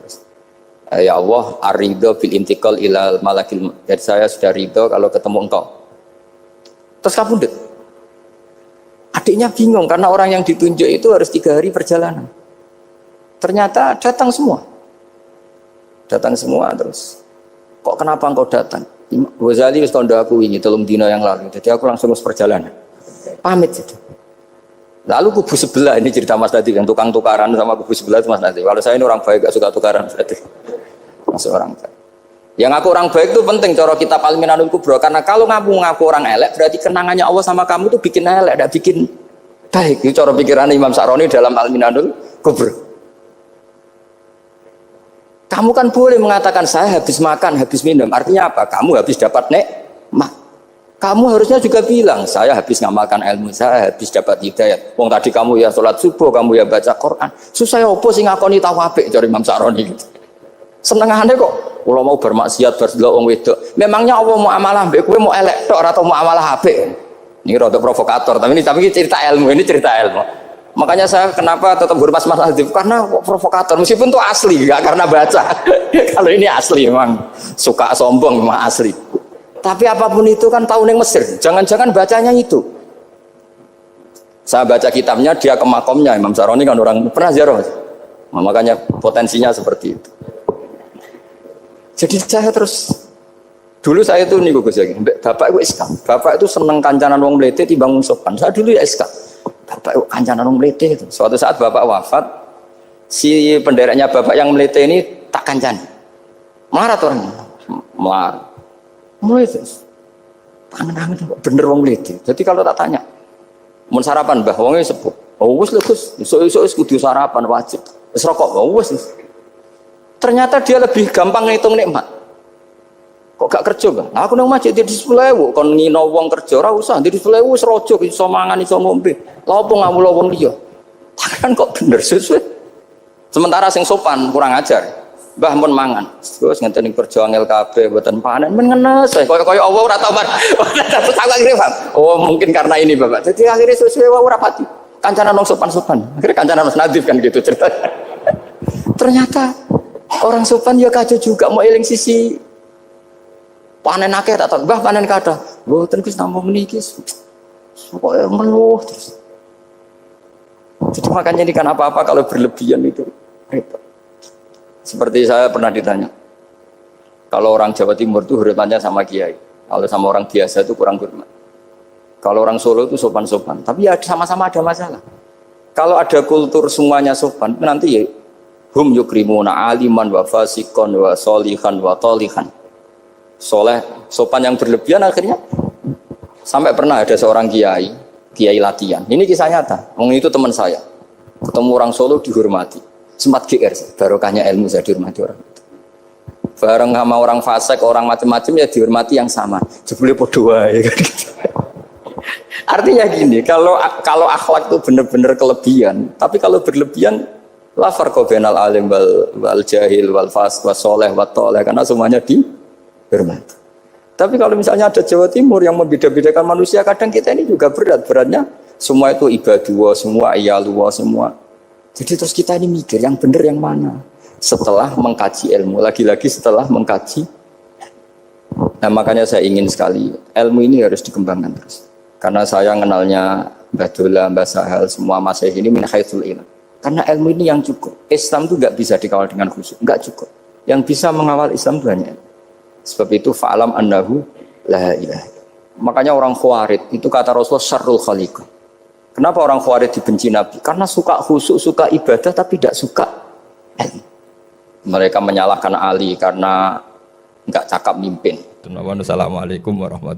Speaker 1: Ya Allah, ar-ridho bil intiqal ilal malakil. Jadi saya sudah ridho kalau ketemu engkau. Terus kapundhut. Adiknya bingung karena orang yang ditunjuk itu harus 3 hari perjalanan. Ternyata datang semua terus. Kok kenapa engkau datang? Ghazali wis tondo aku ini 3 dina yang lalu. Jadi aku langsung perjalanan. Pamit saja. Lalu kubu sebelah ini cerita Mas Nadi yang tukang tukaran sama kubu sebelah itu Mas Nadi. Kalau saya ini orang baik gak suka tukaran berarti. Masuk orang baik. Yang ngaku orang baik itu penting cara kita Al-Minanul Kubro, karena kalau ngaku orang elek berarti kenangannya Allah sama kamu itu bikin elek, tidak bikin baik. Itu cara pikiran Imam Sa'roni dalam Al-Minanul Kubro. Kamu kan boleh mengatakan saya habis makan, habis minum, artinya apa? Kamu habis dapat nikmat. Kamu harusnya juga bilang saya habis ngamalkan ilmu, saya habis dapat hidayat. Wong tadi kamu ya sholat subuh, kamu ya baca Quran. Susah opo sing ngakoni tahu apik cara Imam Sa'roni gitu. Senengane kok kalau mau bermaksiat berdelok wong wedok. Memangnya Allah mau amalah mbek kowe mau elek tok atau mau amalah apik? Ini rada provokator, tapi ini cerita ilmu, Makanya saya kenapa tetap berpas Mas Adib, karena provokator meskipun itu asli, enggak karena baca. Kalau ini asli memang suka sombong memang asli. Tapi apapun itu kan tahu neng Mesir. Jangan-jangan bacanya itu. Saya baca kitabnya, dia ke makomnya, Imam Saroni kan orang pernah ziarah. Nah, makanya potensinya seperti itu. Jadi saya terus, dulu saya itu nih Gus ya, bapak itu iskal. Bapak itu seneng kancanan wong mlete timbang wong sopan. Saya dulu ya iskal. Bapak itu kancanan wong mlete itu. Suatu saat bapak wafat, si pendereknya bapak yang mlete ini tak kancan. Melarat orangnya. Melarat. Mulai terus. Tangan-tangan bener wong mlete. Jadi kalau tak tanya, mun sarapan Mbah, wonge sepuh. Oh wis lho Gus, esuk-esuk wis kudu sarapan wajib. Wis rokok, oh wis. Ternyata dia lebih gampang ngitung nikmat. Kok gak kerja, Bang? Nah, aku nang masjid di 10.000, kon ngino wong kerja ora usah, di 10.000 wis rojo iso mangan iso ngombe. Lha opo ngawula wong liya? Kan kok bener sesuai. Sementara sing sopan kurang ajar. Mbah mun mangan. Terus ngenteni kerja angel kabeh mboten panen men ngenes. Kaya Allah ora tau. Terus aku akhirnya paham. Oh, mungkin karena ini, Bapak. Jadi akhirnya sesuai wae ora pati. Kancanan wong sopan-sopan. Akhirnya kancanan Mas Nadif kan gitu cerita. Ternyata orang sopan ya kacau juga mau eling sisi panen akeh tak tahu. Mbah panen kathah. Mboten Gus namung meniki. Pokoke meluh terus. Jadi makanya ini kan apa-apa kalau berlebihan itu repot. Seperti saya pernah ditanya, kalau orang Jawa Timur itu hormatnya sama kiai, kalau sama orang biasa itu kurang hormat. Kalau orang Solo itu sopan-sopan, tapi ya sama-sama ada masalah. Kalau ada kultur semuanya sopan, nanti ya hum yukrimuna aliman wa fasikon wa solihan wa tolihan. Soleh, sopan yang berlebihan akhirnya sampai pernah ada seorang kiai latihan. Ini kisah nyata. Itu teman saya. Ketemu orang Solo dihormati. Sempat GR, barokahnya ilmu saya dihormati orang itu. Bareng sama orang fasik, orang macam-macam ya dihormati yang sama. Jebule podo wae kan gitu. Artinya gini, kalau akhlak itu benar-benar kelebihan, tapi kalau berlebihan la farqa bainal alim wal jahil wal fasik was saleh wat thaleh, karena semuanya dihormati. Tapi kalau misalnya ada Jawa Timur yang membeda-bedakan manusia, kadang kita ini juga beratnya semua itu ibadah, semua iyalullah, semua. Jadi terus kita ini mikir yang benar yang mana setelah mengkaji ilmu, lagi-lagi setelah mengkaji. Nah makanya saya ingin sekali ilmu ini harus dikembangkan terus. Karena saya kenalnya Mbah Dola, Mbah Sahal, semua masyayikh ini min haitsul ilm. Karena ilmu ini yang cukup. Islam itu nggak bisa dikawal dengan khusyuk, nggak cukup. Yang bisa mengawal Islam itu hanya ilmu. Sebab itu fa'alam annahu la ilaha. Makanya orang Khawarij itu kata Rasulullah syarrul khaliqah. Kenapa orang Khawarij dibenci Nabi? Karena suka khusyuk, suka ibadah tapi tidak suka ilmu. Mereka menyalahkan Ali karena enggak cakap mimpin. Assalamualaikum warahmatullahi wabarakatuh.